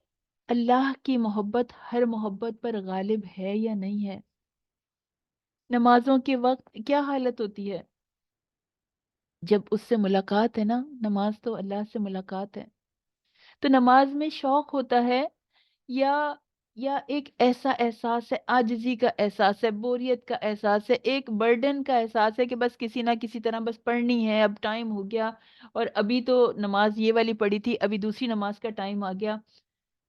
S1: اللہ کی محبت ہر محبت پر غالب ہے یا نہیں ہے۔ نمازوں کے وقت کیا حالت ہوتی ہے؟ جب اس سے ملاقات ہے نا، نماز تو اللہ سے ملاقات ہے، تو نماز میں شوق ہوتا ہے، یا ایک ایسا احساس ہے، عاجزی کا احساس ہے، بوریت کا احساس ہے، ایک برڈن کا احساس ہے کہ بس کسی نہ کسی طرح بس پڑھنی ہے، اب ٹائم ہو گیا، اور ابھی تو نماز یہ والی پڑھی تھی، ابھی دوسری نماز کا ٹائم آ گیا،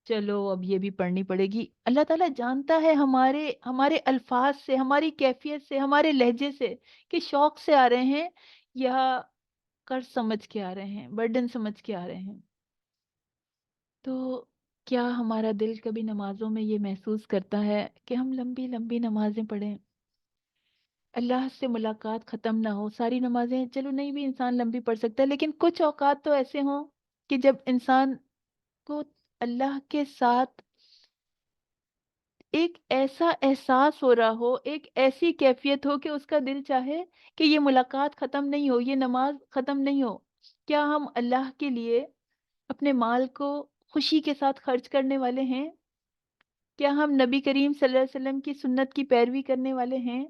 S1: چلو اب یہ بھی پڑھنی پڑے گی۔ اللہ تعالیٰ جانتا ہے ہمارے ہمارے الفاظ سے، ہماری کیفیت سے، ہمارے لہجے سے، کہ شوق سے آ رہے ہیں یا قرض سمجھ کے آ رہے ہیں، برڈن سمجھ کے آ رہے ہیں۔ تو کیا ہمارا دل کبھی نمازوں میں یہ محسوس کرتا ہے کہ ہم لمبی لمبی نمازیں پڑھیں، اللہ سے ملاقات ختم نہ ہو؟ ساری نمازیں چلو نہیں بھی انسان لمبی پڑھ سکتا ہے، لیکن کچھ اوقات تو ایسے ہوں کہ جب انسان کو اللہ کے ساتھ ایک ایسا احساس ہو رہا ہو، ایک ایسی کیفیت ہو کہ اس کا دل چاہے کہ یہ ملاقات ختم نہیں ہو، یہ نماز ختم نہیں ہو۔ کیا ہم اللہ کے لیے اپنے مال کو خوشی کے ساتھ خرچ کرنے والے ہیں؟ کیا ہم نبی کریم صلی اللہ علیہ وسلم کی سنت کی پیروی کرنے والے ہیں؟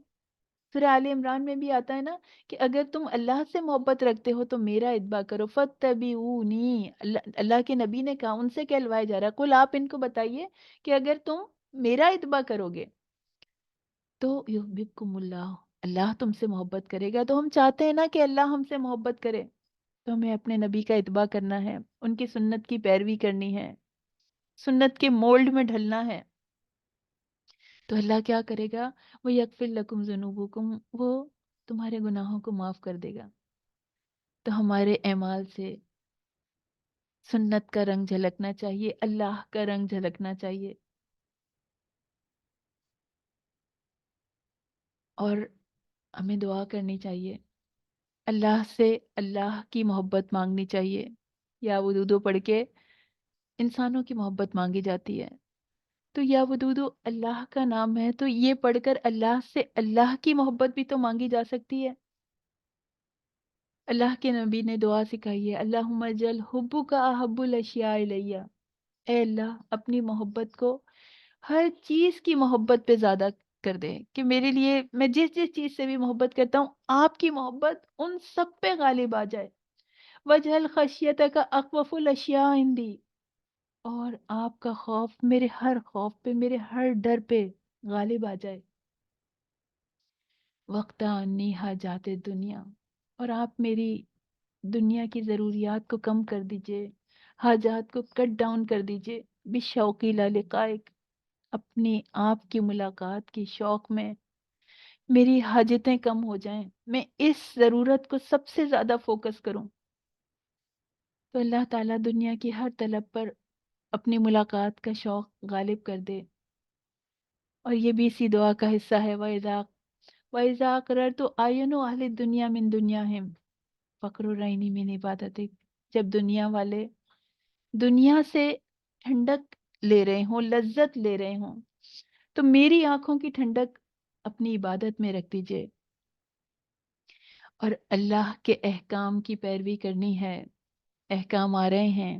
S1: سورہ آل عمران میں بھی آتا ہے نا کہ اگر تم اللہ سے محبت رکھتے ہو تو میرا اتباع کرو، فَاتَّبِعُونِی۔ اللہ کے نبی نے کہا، ان سے کہلوایا جا رہا، کل آپ ان کو بتائیے کہ اگر تم میرا اتباع کرو گے تو یحببکم اللہ، اللہ تم سے محبت کرے گا۔ تو ہم چاہتے ہیں نا کہ اللہ ہم سے محبت کرے، تو ہمیں اپنے نبی کا اتباع کرنا ہے، ان کی سنت کی پیروی کرنی ہے، سنت کے مولڈ میں ڈھلنا ہے۔ تو اللہ کیا کرے گا؟ وہ یغفر لکم ذنوبکم، وہ تمہارے گناہوں کو معاف کر دے گا۔ تو ہمارے اعمال سے سنت کا رنگ جھلکنا چاہیے، اللہ کا رنگ جھلکنا چاہیے، اور ہمیں دعا کرنی چاہیے، اللہ سے اللہ کی محبت مانگنی چاہیے۔ یا ودودو پڑھ کے انسانوں کی محبت مانگی جاتی ہے، تو یا ودودو اللہ کا نام ہے، تو یہ پڑھ کر اللہ سے اللہ کی محبت بھی تو مانگی جا سکتی ہے۔ اللہ کے نبی نے دعا سکھائی ہے، اللہم اجعل حبک احب الاشیاء الیہ، اے اللہ اپنی محبت کو ہر چیز کی محبت پہ زیادہ کر دے، کہ میرے لیے میں جس جس چیز سے بھی محبت کرتا ہوں، آپ کی محبت ان سب پہ غالب آ جائے۔ وجہل خشیتک اخوف الاشیاء عندی، اور آپ کا خوف میرے ہر خوف پہ، میرے ہر ڈر پہ غالب آ جائے۔ وقت انی حاجات دنیا، اور آپ میری دنیا کی ضروریات کو کم کر دیجئے، حاجات کو کٹ ڈاؤن کر دیجئے، بشوقی لقائک، اپنی آپ کی ملاقات کی شوق میں میری حاجتیں کم ہو جائیں، میں اس ضرورت کو سب سے زیادہ فوکس کروں۔ تو اللہ تعالیٰ دنیا کی ہر طلب پر اپنی ملاقات کا شوق غالب کر دے۔ اور یہ بھی اسی دعا کا حصہ ہے، وَإِذَا قَرَرْتُ أَعْيُنُ أَهْلِ الدُّنْيَا مِن دُنْيَاهِمْ فَقْرُ الرَّعْيْنِ مِنْ عِبَادَتِكَ، جب دنیا والے دنیا سے ٹھنڈک لے رہے ہوں، لذت لے رہے ہوں، تو میری آنکھوں کی ٹھنڈک اپنی عبادت میں رکھ دیجئے، اور اللہ کے احکام کی پیروی کرنی ہے۔ احکام آ رہے ہیں،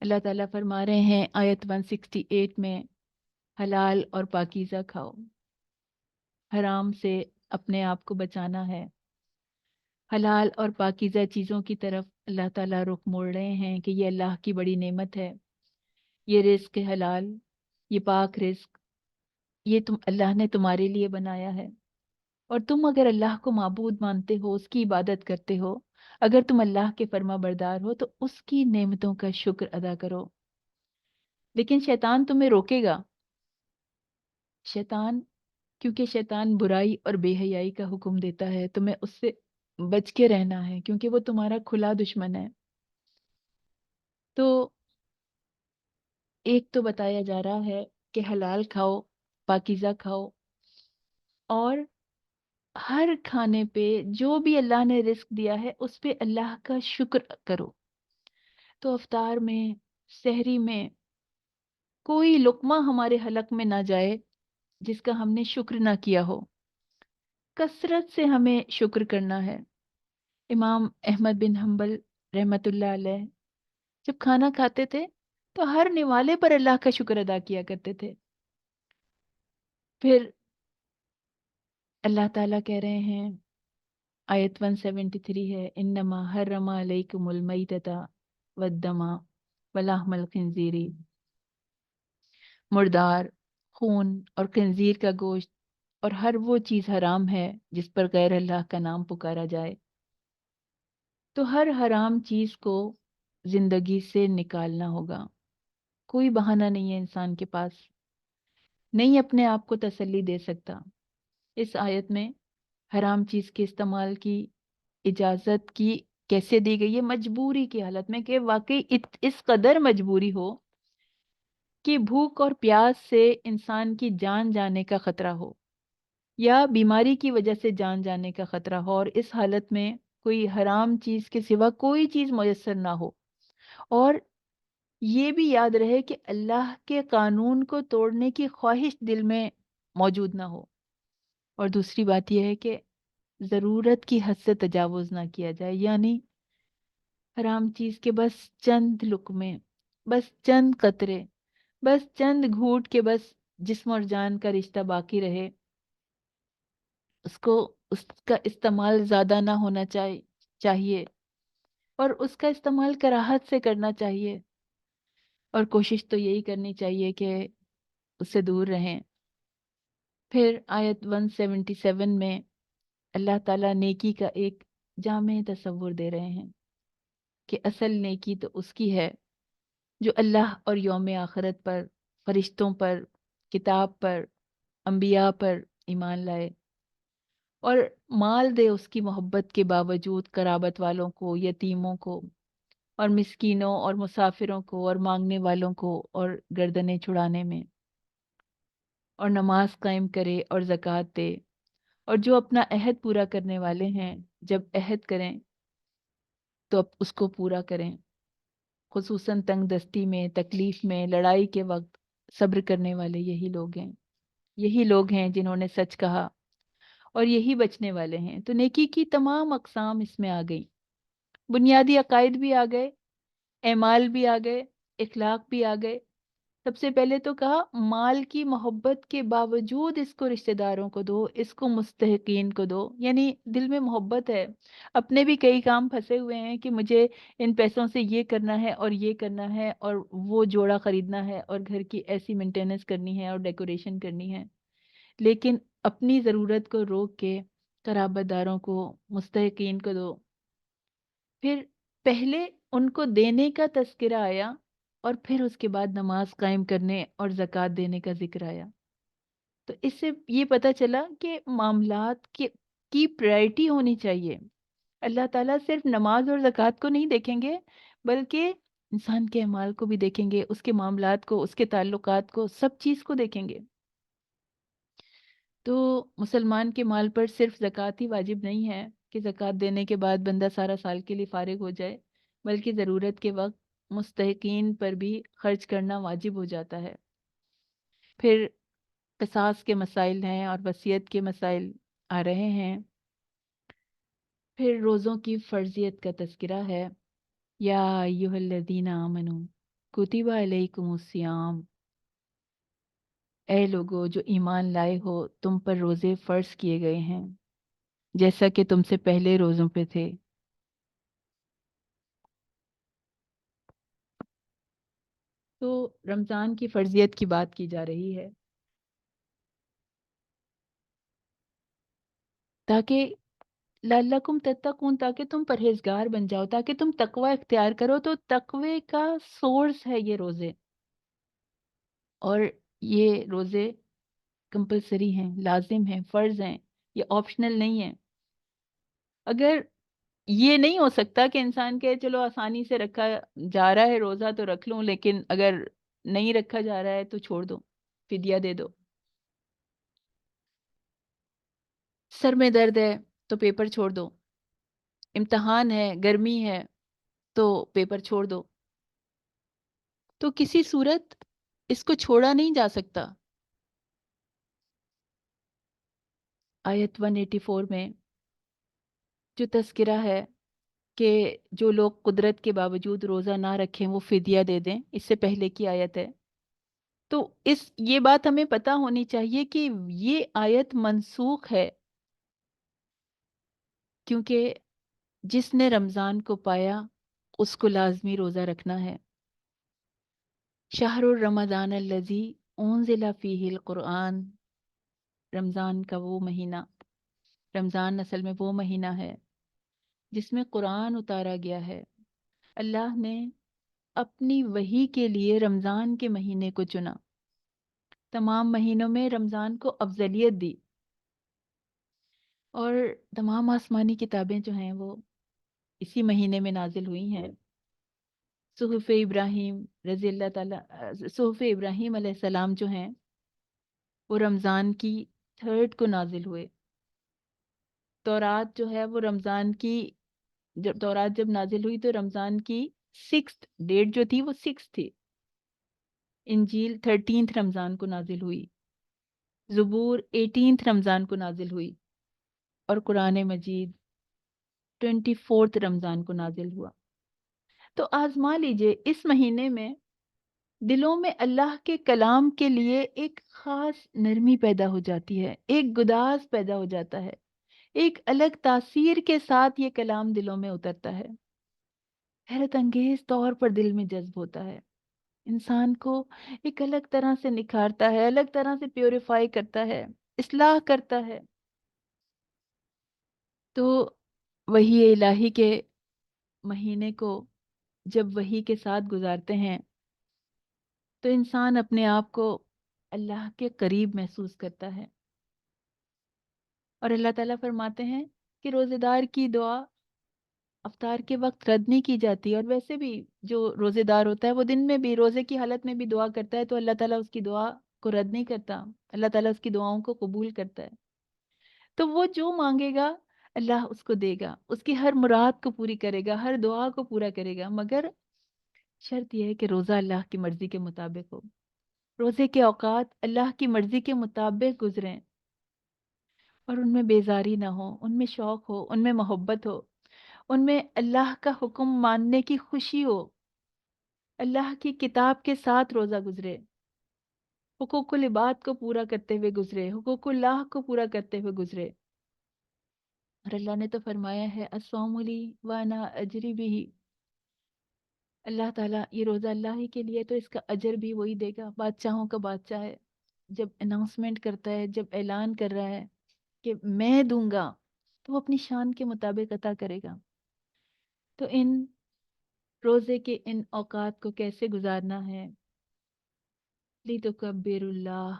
S1: اللہ تعالیٰ فرما رہے ہیں آیت 168 میں، حلال اور پاکیزہ کھاؤ، حرام سے اپنے آپ کو بچانا ہے۔ حلال اور پاکیزہ چیزوں کی طرف اللہ تعالیٰ رخ موڑ رہے ہیں کہ یہ اللہ کی بڑی نعمت ہے، یہ رزق حلال، یہ پاک رزق، یہ اللہ نے تمہارے لیے بنایا ہے، اور تم اگر اللہ کو معبود مانتے ہو، اس کی عبادت کرتے ہو، اگر تم اللہ کے فرما بردار ہو، تو اس کی نعمتوں کا شکر ادا کرو۔ لیکن شیطان تمہیں روکے گا، شیطان، کیونکہ شیطان برائی اور بے حیائی کا حکم دیتا ہے، تمہیں اس سے بچ کے رہنا ہے، کیونکہ وہ تمہارا کھلا دشمن ہے۔ تو ایک تو بتایا جا رہا ہے کہ حلال کھاؤ، پاکیزہ کھاؤ، اور ہر کھانے پہ جو بھی اللہ نے رزق دیا ہے اس پہ اللہ کا شکر کرو۔ تو افطار میں، سحری میں کوئی لقمہ ہمارے حلق میں نہ جائے جس کا ہم نے شکر نہ کیا ہو، کثرت سے ہمیں شکر کرنا ہے۔ امام احمد بن حنبل رحمت اللہ علیہ جب کھانا کھاتے تھے تو ہر نوالے پر اللہ کا شکر ادا کیا کرتے تھے۔ پھر اللہ تعالیٰ کہہ رہے ہیں آیت 173 ہے، انما حرم علیکم المیتۃ والدم ولحم الخنزیر، مردار، خون اور خنزیر کا گوشت اور ہر وہ چیز حرام ہے جس پر غیر اللہ کا نام پکارا جائے۔ تو ہر حرام چیز کو زندگی سے نکالنا ہوگا، کوئی بہانہ نہیں ہے انسان کے پاس، نہیں اپنے آپ کو تسلی دے سکتا۔ اس آیت میں حرام چیز کے استعمال کی اجازت کی کیسے دی گئی ہے؟ مجبوری کی حالت میں، کہ واقعی اس قدر مجبوری ہو کہ بھوک اور پیاس سے انسان کی جان جانے کا خطرہ ہو، یا بیماری کی وجہ سے جان جانے کا خطرہ ہو، اور اس حالت میں کوئی حرام چیز کے سوا کوئی چیز میسر نہ ہو، اور یہ بھی یاد رہے کہ اللہ کے قانون کو توڑنے کی خواہش دل میں موجود نہ ہو، اور دوسری بات یہ ہے کہ ضرورت کی حد سے تجاوز نہ کیا جائے، یعنی حرام چیز کے بس چند لقمے، بس چند قطرے، بس چند گھونٹ کے بس جسم اور جان کا رشتہ باقی رہے، اس کا استعمال زیادہ نہ ہونا چاہیے، اور اس کا استعمال کراہت سے کرنا چاہیے، اور کوشش تو یہی کرنی چاہیے کہ اس سے دور رہیں۔ پھر آیت 177 میں اللہ تعالیٰ نیکی کا ایک جامع تصور دے رہے ہیں کہ اصل نیکی تو اس کی ہے جو اللہ اور یوم آخرت پر، فرشتوں پر، کتاب پر، انبیاء پر ایمان لائے، اور مال دے اس کی محبت کے باوجود قرابت والوں کو، یتیموں کو، اور مسکینوں اور مسافروں کو، اور مانگنے والوں کو، اور گردنیں چھڑانے میں، اور نماز قائم کرے اور زکوٰۃ دے، اور جو اپنا عہد پورا کرنے والے ہیں، جب عہد کریں تو اب اس کو پورا کریں، خصوصاً تنگ دستی میں، تکلیف میں، لڑائی کے وقت صبر کرنے والے یہی لوگ ہیں جنہوں نے سچ کہا، اور یہی بچنے والے ہیں۔ تو نیکی کی تمام اقسام اس میں آ گئی، بنیادی عقائد بھی آ گئے، اعمال بھی آ گئے، اخلاق بھی آ گئے۔ سب سے پہلے تو کہا مال کی محبت کے باوجود اس کو رشتہ داروں کو دو، اس کو مستحقین کو دو، یعنی دل میں محبت ہے، اپنے بھی کئی کام پھنسے ہوئے ہیں کہ مجھے ان پیسوں سے یہ کرنا ہے اور یہ کرنا ہے اور وہ جوڑا خریدنا ہے اور گھر کی ایسی مینٹیننس کرنی ہے اور ڈیکوریشن کرنی ہے، لیکن اپنی ضرورت کو روک کے قرابت داروں کو، مستحقین کو دو۔ پھر پہلے ان کو دینے کا تذکرہ آیا، اور پھر اس کے بعد نماز قائم کرنے اور زکوٰۃ دینے کا ذکر آیا۔ تو اس سے یہ پتہ چلا کہ معاملات کی پرائرٹی ہونی چاہیے۔ اللہ تعالیٰ صرف نماز اور زکوٰۃ کو نہیں دیکھیں گے، بلکہ انسان کے اعمال کو بھی دیکھیں گے، اس کے معاملات کو، اس کے تعلقات کو، سب چیز کو دیکھیں گے۔ تو مسلمان کے مال پر صرف زکوٰۃ ہی واجب نہیں ہے کہ زکوٰۃ دینے کے بعد بندہ سارا سال کے لیے فارغ ہو جائے، بلکہ ضرورت کے وقت مستحقین پر بھی خرچ کرنا واجب ہو جاتا ہے۔ پھر قصاص کے مسائل ہیں اور وصیت کے مسائل آ رہے ہیں۔ پھر روزوں کی فرضیت کا تذکرہ ہے، یا ایھا الذین آمنوا کتب علیکم الصیام، اے لوگو جو ایمان لائے ہو، تم پر روزے فرض کیے گئے ہیں جیسا کہ تم سے پہلے روزوں پہ تھے۔ تو رمضان کی فرضیت کی بات کی جا رہی ہے، تاکہ لعلکم تتقون، تاکہ تم پرہیزگار بن جاؤ، تاکہ تم تقوی اختیار کرو۔ تو تقوی کا سورس ہے یہ روزے، اور یہ روزے کمپلسری ہیں، لازم ہیں، فرض ہیں، یہ آپشنل نہیں ہیں۔ اگر یہ نہیں ہو سکتا کہ انسان کے چلو آسانی سے رکھا جا رہا ہے روزہ تو رکھ لوں، لیکن اگر نہیں رکھا جا رہا ہے تو چھوڑ دو، فدیہ دے دو۔ سر میں درد ہے تو پیپر چھوڑ دو، امتحان ہے، گرمی ہے تو پیپر چھوڑ دو۔ تو کسی صورت اس کو چھوڑا نہیں جا سکتا۔ آیت 184 میں جو تذکرہ ہے کہ جو لوگ قدرت کے باوجود روزہ نہ رکھیں وہ فدیہ دے دیں، اس سے پہلے کی آیت ہے۔ تو یہ بات ہمیں پتہ ہونی چاہیے کہ یہ آیت منسوخ ہے، کیونکہ جس نے رمضان کو پایا اس کو لازمی روزہ رکھنا ہے۔ شہر الرمضان الذی انزل فیہ القرآن، رمضان کا وہ مہینہ، رمضان اصل میں وہ مہینہ ہے جس میں قرآن اتارا گیا ہے۔ اللہ نے اپنی وحی کے لیے رمضان کے مہینے کو چنا، تمام مہینوں میں رمضان کو افضلیت دی، اور تمام آسمانی کتابیں جو ہیں وہ اسی مہینے میں نازل ہوئی ہیں۔ صحف ابراہیم رضی اللہ تعالیٰ، صحف ابراہیم علیہ السلام جو ہیں وہ رمضان کی 3rd کو نازل ہوئے۔ تورات جو ہے وہ رمضان کی، جب تورات جب نازل ہوئی تو رمضان کی 6th ڈیٹ جو تھی وہ 6 تھی۔ انجیل 13 رمضان کو نازل ہوئی، زبور 18 رمضان کو نازل ہوئی، اور قرآن مجید 24 رمضان کو نازل ہوا۔ تو آزما لیجئے، اس مہینے میں دلوں میں اللہ کے کلام کے لیے ایک خاص نرمی پیدا ہو جاتی ہے، ایک گداز پیدا ہو جاتا ہے، ایک الگ تاثیر کے ساتھ یہ کلام دلوں میں اترتا ہے، حیرت انگیز طور پر دل میں جذب ہوتا ہے، انسان کو ایک الگ طرح سے نکھارتا ہے، الگ طرح سے پیوریفائی کرتا ہے، اصلاح کرتا ہے۔ تو وحی الہی کے مہینے کو جب وحی کے ساتھ گزارتے ہیں تو انسان اپنے آپ کو اللہ کے قریب محسوس کرتا ہے، اور اللہ تعالیٰ فرماتے ہیں کہ روزے دار کی دعا افطار کے وقت رد نہیں کی جاتی، اور ویسے بھی جو روزے دار ہوتا ہے وہ دن میں بھی، روزے کی حالت میں بھی دعا کرتا ہے تو اللہ تعالیٰ اس کی دعا کو رد نہیں کرتا، اللہ تعالیٰ اس کی دعاؤں کو قبول کرتا ہے۔ تو وہ جو مانگے گا اللہ اس کو دے گا، اس کی ہر مراد کو پوری کرے گا، ہر دعا کو پورا کرے گا، مگر شرط یہ ہے کہ روزہ اللہ کی مرضی کے مطابق ہو، روزے کے اوقات اللہ کی مرضی کے مطابق گزریں، اور ان میں بیزاری نہ ہو، ان میں شوق ہو، ان میں محبت ہو، ان میں اللہ کا حکم ماننے کی خوشی ہو، اللہ کی کتاب کے ساتھ روزہ گزرے، حقوق العباد کو پورا کرتے ہوئے گزرے، حقوق اللہ کو پورا کرتے ہوئے گزرے۔ اور اللہ نے تو فرمایا ہے الصوم لی وانا اجری بھی، اللہ تعالیٰ یہ روزہ اللہ ہی کے لیے تو اس کا اجر بھی وہی دے گا، بادشاہوں کا بادشاہ ہے، جب اناؤنسمنٹ کرتا ہے، جب اعلان کر رہا ہے کہ میں دوں گا تو وہ اپنی شان کے مطابق عطا کرے گا۔ تو ان روزے کے ان اوقات کو کیسے گزارنا ہے؟ لِتُكَبِّرُ اللہ،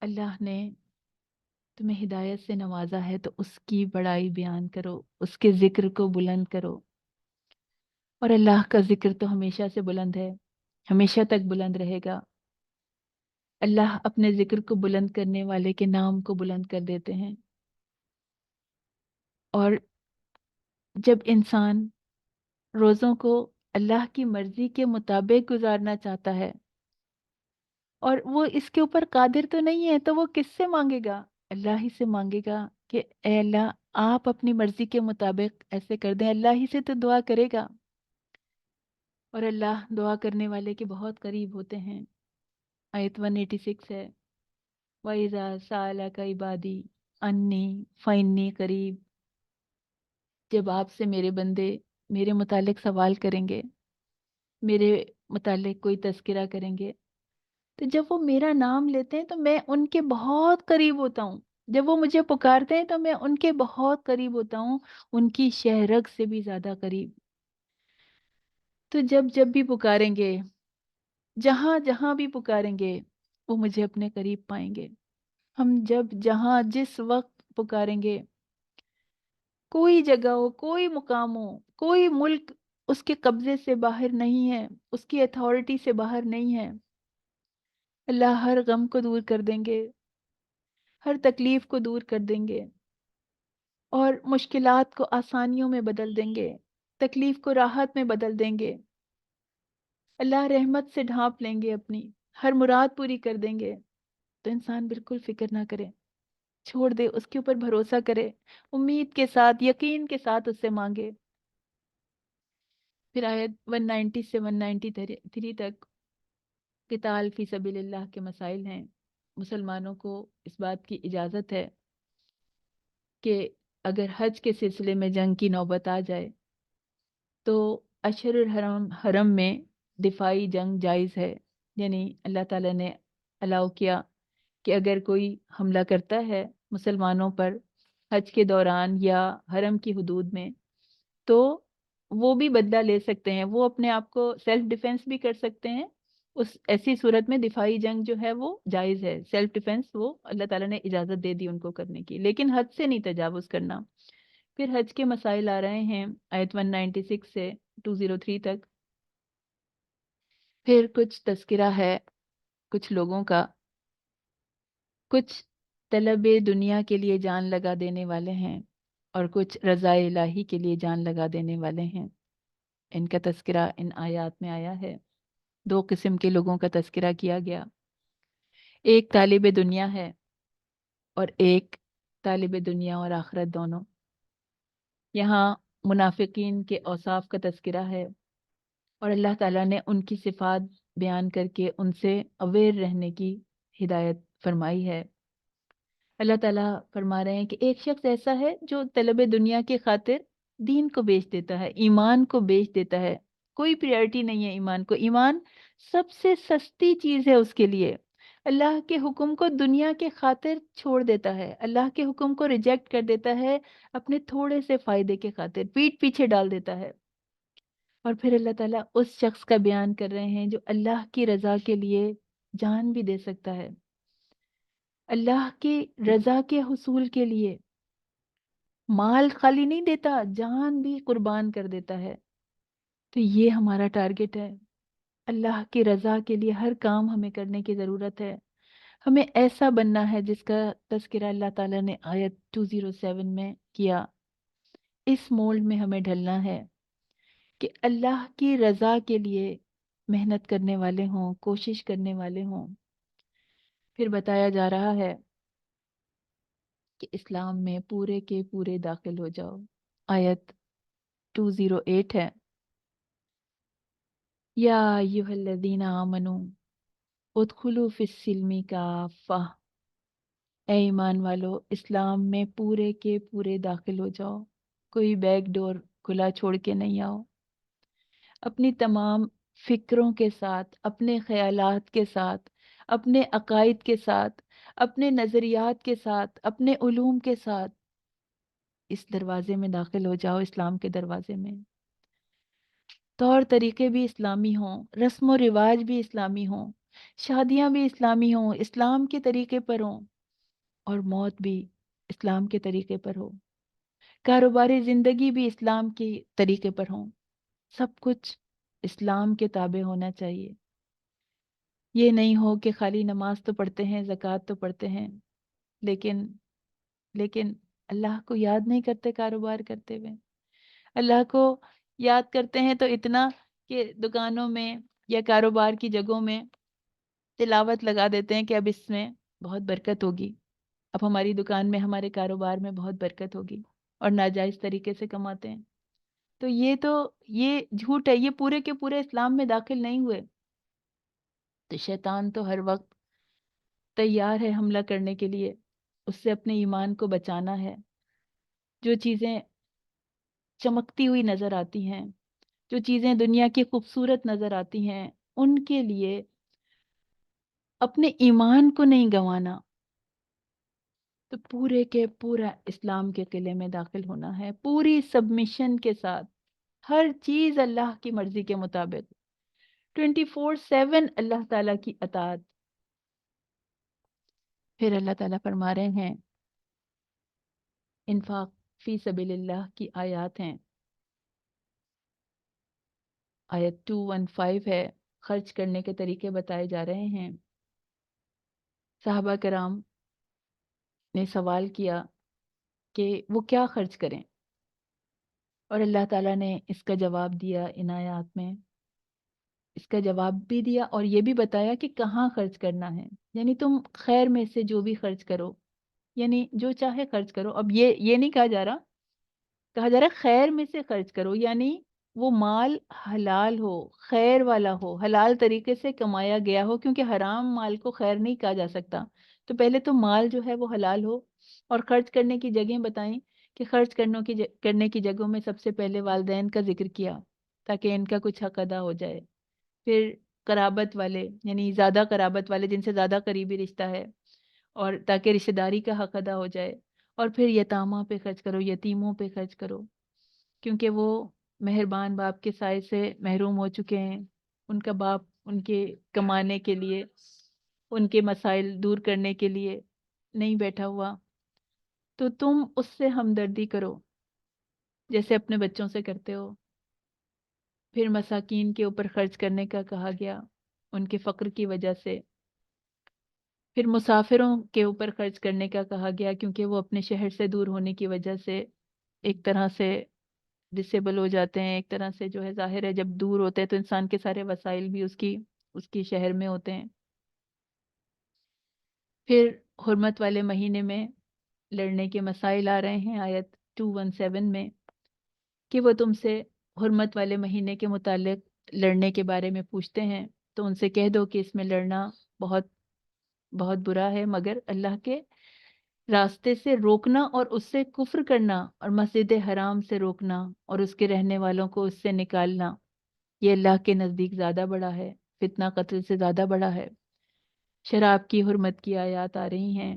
S1: اللہ نے تمہیں ہدایت سے نوازا ہے تو اس کی بڑائی بیان کرو، اس کے ذکر کو بلند کرو، اور اللہ کا ذکر تو ہمیشہ سے بلند ہے، ہمیشہ تک بلند رہے گا۔ اللہ اپنے ذکر کو بلند کرنے والے کے نام کو بلند کر دیتے ہیں، اور جب انسان روزوں کو اللہ کی مرضی کے مطابق گزارنا چاہتا ہے اور وہ اس کے اوپر قادر تو نہیں ہے تو وہ کس سے مانگے گا؟ اللہ ہی سے مانگے گا کہ اے اللہ آپ اپنی مرضی کے مطابق ایسے کر دیں، اللہ ہی سے تو دعا کرے گا، اور اللہ دعا کرنے والے کے بہت قریب ہوتے ہیں۔ آیت 186 ہے، وَإِذَا سَأَلَكَ عِبَادِي عَنِّي فَإِنِّي قَرِيبٌ، جب آپ سے میرے بندے میرے متعلق سوال کریں گے، میرے متعلق کوئی تذکرہ کریں گے، تو جب وہ میرا نام لیتے ہیں تو میں ان کے بہت قریب ہوتا ہوں، جب وہ مجھے پکارتے ہیں تو میں ان کے بہت قریب ہوتا ہوں، ان کی شہرگ سے بھی زیادہ قریب۔ تو جب جب بھی پکاریں گے، جہاں جہاں بھی پکاریں گے، وہ مجھے اپنے قریب پائیں گے۔ ہم جب جہاں جس وقت پکاریں گے، کوئی جگہ ہو، کوئی مقام ہو، کوئی ملک اس کے قبضے سے باہر نہیں ہے، اس کی اتھارٹی سے باہر نہیں ہے، اللہ ہر غم کو دور کر دیں گے، ہر تکلیف کو دور کر دیں گے، اور مشکلات کو آسانیوں میں بدل دیں گے، تکلیف کو راحت میں بدل دیں گے، اللہ رحمت سے ڈھانپ لیں گے، اپنی ہر مراد پوری کر دیں گے۔ تو انسان بالکل فکر نہ کرے، چھوڑ دے، اس کے اوپر بھروسہ کرے، امید کے ساتھ، یقین کے ساتھ اس سے مانگے۔ پھر آیت 190 سے 193 تک قتال فی سبیل اللہ کے مسائل ہیں، مسلمانوں کو اس بات کی اجازت ہے کہ اگر حج کے سلسلے میں جنگ کی نوبت آ جائے تو اشہر الحرم حرم میں دفاعی جنگ جائز ہے، یعنی اللہ تعالیٰ نے الاؤ کیا کہ اگر کوئی حملہ کرتا ہے مسلمانوں پر حج کے دوران یا حرم کی حدود میں، تو وہ بھی بدلہ لے سکتے ہیں، وہ اپنے آپ کو سیلف ڈیفenس بھی کر سکتے ہیں۔ اس ایسی صورت میں دفاعی جنگ جو ہے وہ جائز ہے، سیلف ڈیفenس وہ اللہ تعالیٰ نے اجازت دے دی ان کو کرنے کی، لیکن حد سے نہیں تجاوز کرنا۔ پھر حج کے مسائل آ رہے ہیں آیت 196 سے 203 تک۔ پھر کچھ تذکرہ ہے کچھ لوگوں کا، کچھ طلب دنیا کے لیے جان لگا دینے والے ہیں اور کچھ رضا الہی کے لیے جان لگا دینے والے ہیں۔ ان کا تذکرہ ان آیات میں آیا ہے۔ دو قسم کے لوگوں کا تذکرہ کیا گیا، ایک طالب دنیا ہے اور ایک طالب دنیا اور آخرت دونوں۔ یہاں منافقین کے اوصاف کا تذکرہ ہے اور اللہ تعالیٰ نے ان کی صفات بیان کر کے ان سے اویئر رہنے کی ہدایت فرمائی ہے۔ اللہ تعالیٰ فرما رہے ہیں کہ ایک شخص ایسا ہے جو طلب دنیا کی خاطر دین کو بیچ دیتا ہے، ایمان کو بیچ دیتا ہے، کوئی پریورٹی نہیں ہے ایمان کو، ایمان سب سے سستی چیز ہے اس کے لیے، اللہ کے حکم کو دنیا کے خاطر چھوڑ دیتا ہے، اللہ کے حکم کو ریجیکٹ کر دیتا ہے اپنے تھوڑے سے فائدے کے خاطر، پیٹ پیچھے ڈال دیتا ہے۔ اور پھر اللہ تعالیٰ اس شخص کا بیان کر رہے ہیں جو اللہ کی رضا کے لیے جان بھی دے سکتا ہے، اللہ کی رضا کے حصول کے لیے مال خالی نہیں دیتا، جان بھی قربان کر دیتا ہے۔ تو یہ ہمارا ٹارگٹ ہے، اللہ کی رضا کے لیے ہر کام ہمیں کرنے کی ضرورت ہے۔ ہمیں ایسا بننا ہے جس کا تذکرہ اللہ تعالیٰ نے آیت 207 میں کیا۔ اس مولڈ میں ہمیں ڈھلنا ہے کہ اللہ کی رضا کے لیے محنت کرنے والے ہوں، کوشش کرنے والے ہوں۔ پھر بتایا جا رہا ہے کہ اسلام میں پورے کے پورے داخل ہو جاؤ۔ آیت 208 ہے، یا ایھا الذین آمنوا ادخلوا فی السلم کافہ، اے ایمان والو اسلام میں پورے کے پورے داخل ہو جاؤ، کوئی بیک ڈور کھلا چھوڑ کے نہیں آؤ۔ اپنی تمام فکروں کے ساتھ، اپنے خیالات کے ساتھ، اپنے عقائد کے ساتھ، اپنے نظریات کے ساتھ، اپنے علوم کے ساتھ اس دروازے میں داخل ہو جاؤ، اسلام کے دروازے میں۔ طور طریقے بھی اسلامی ہوں، رسم و رواج بھی اسلامی ہوں، شادیاں بھی اسلامی ہوں، اسلام کے طریقے پر ہوں، اور موت بھی اسلام کے طریقے پر ہو، کاروباری زندگی بھی اسلام کے طریقے پر ہوں، سب کچھ اسلام کے تابع ہونا چاہیے۔ یہ نہیں ہو کہ خالی نماز تو پڑھتے ہیں، زکوٰۃ تو پڑھتے ہیں، لیکن لیکن اللہ کو یاد نہیں کرتے کاروبار کرتے ہوئے، اللہ کو یاد کرتے ہیں تو اتنا کہ دکانوں میں یا کاروبار کی جگہوں میں تلاوت لگا دیتے ہیں کہ اب اس میں بہت برکت ہوگی، اب ہماری دکان میں، ہمارے کاروبار میں بہت برکت ہوگی، اور ناجائز طریقے سے کماتے ہیں۔ تو یہ جھوٹ ہے، یہ پورے کے پورے اسلام میں داخل نہیں ہوئے۔ تو شیطان تو ہر وقت تیار ہے حملہ کرنے کے لیے، اس سے اپنے ایمان کو بچانا ہے۔ جو چیزیں چمکتی ہوئی نظر آتی ہیں، جو چیزیں دنیا کی خوبصورت نظر آتی ہیں، ان کے لیے اپنے ایمان کو نہیں گنوانا۔ تو پورے کے پورا اسلام کے قلعے میں داخل ہونا ہے، پوری سبمیشن کے ساتھ، ہر چیز اللہ کی مرضی کے مطابق، 24/7 اللہ تعالیٰ کی اطاعت۔ پھر اللہ تعالیٰ فرما رہے ہیں، انفاق فی سبیل اللہ کی آیات ہیں، آیت 215 ہے، خرچ کرنے کے طریقے بتائے جا رہے ہیں۔ صحابہ کرام نے سوال کیا کہ وہ کیا خرچ کریں، اور اللہ تعالیٰ نے اس کا جواب دیا ان آیات میں، اس کا جواب بھی دیا اور یہ بھی بتایا کہ کہاں خرچ کرنا ہے۔ یعنی تم خیر میں سے جو بھی خرچ کرو، یعنی جو چاہے خرچ کرو۔ اب یہ نہیں کہا جا رہا، کہا جا رہا ہے خیر میں سے خرچ کرو، یعنی وہ مال حلال ہو، خیر والا ہو، حلال طریقے سے کمایا گیا ہو، کیونکہ حرام مال کو خیر نہیں کہا جا سکتا۔ تو پہلے تو مال جو ہے وہ حلال ہو، اور خرچ کرنے کی جگہیں بتائیں کہ خرچ کرنے کی جگہوں میں سب سے پہلے والدین کا ذکر کیا تاکہ ان کا کچھ حق ادا ہو جائے. پھر قرابت والے یعنی زیادہ قرابت والے جن سے زیادہ قریبی رشتہ ہے اور تاکہ رشتہ داری کا حق ادا ہو جائے. اور پھر یتامہ پہ خرچ کرو، یتیموں پہ خرچ کرو، کیونکہ وہ مہربان باپ کے سائے سے محروم ہو چکے ہیں. ان کا باپ ان کے کمانے کے لیے، ان کے مسائل دور کرنے کے لیے نہیں بیٹھا ہوا، تو تم اس سے ہمدردی کرو جیسے اپنے بچوں سے کرتے ہو. پھر مساکین کے اوپر خرچ کرنے کا کہا گیا ان کے فقر کی وجہ سے. پھر مسافروں کے اوپر خرچ کرنے کا کہا گیا کیونکہ وہ اپنے شہر سے دور ہونے کی وجہ سے ایک طرح سے ڈسیبل ہو جاتے ہیں. ایک طرح سے جو ہے ظاہر ہے جب دور ہوتے ہیں تو انسان کے سارے وسائل بھی اس کی شہر میں ہوتے ہیں. پھر حرمت والے مہینے میں لڑنے کے مسائل آ رہے ہیں آیت 217 میں کہ وہ تم سے حرمت والے مہینے کے متعلق لڑنے کے بارے میں پوچھتے ہیں تو ان سے کہہ دو کہ اس میں لڑنا بہت بہت برا ہے، مگر اللہ کے راستے سے روکنا اور اس سے کفر کرنا اور مسجد حرام سے روکنا اور اس کے رہنے والوں کو اس سے نکالنا یہ اللہ کے نزدیک زیادہ بڑا ہے، فتنہ قتل سے زیادہ بڑا ہے. شراب کی حرمت کی آیات آ رہی ہیں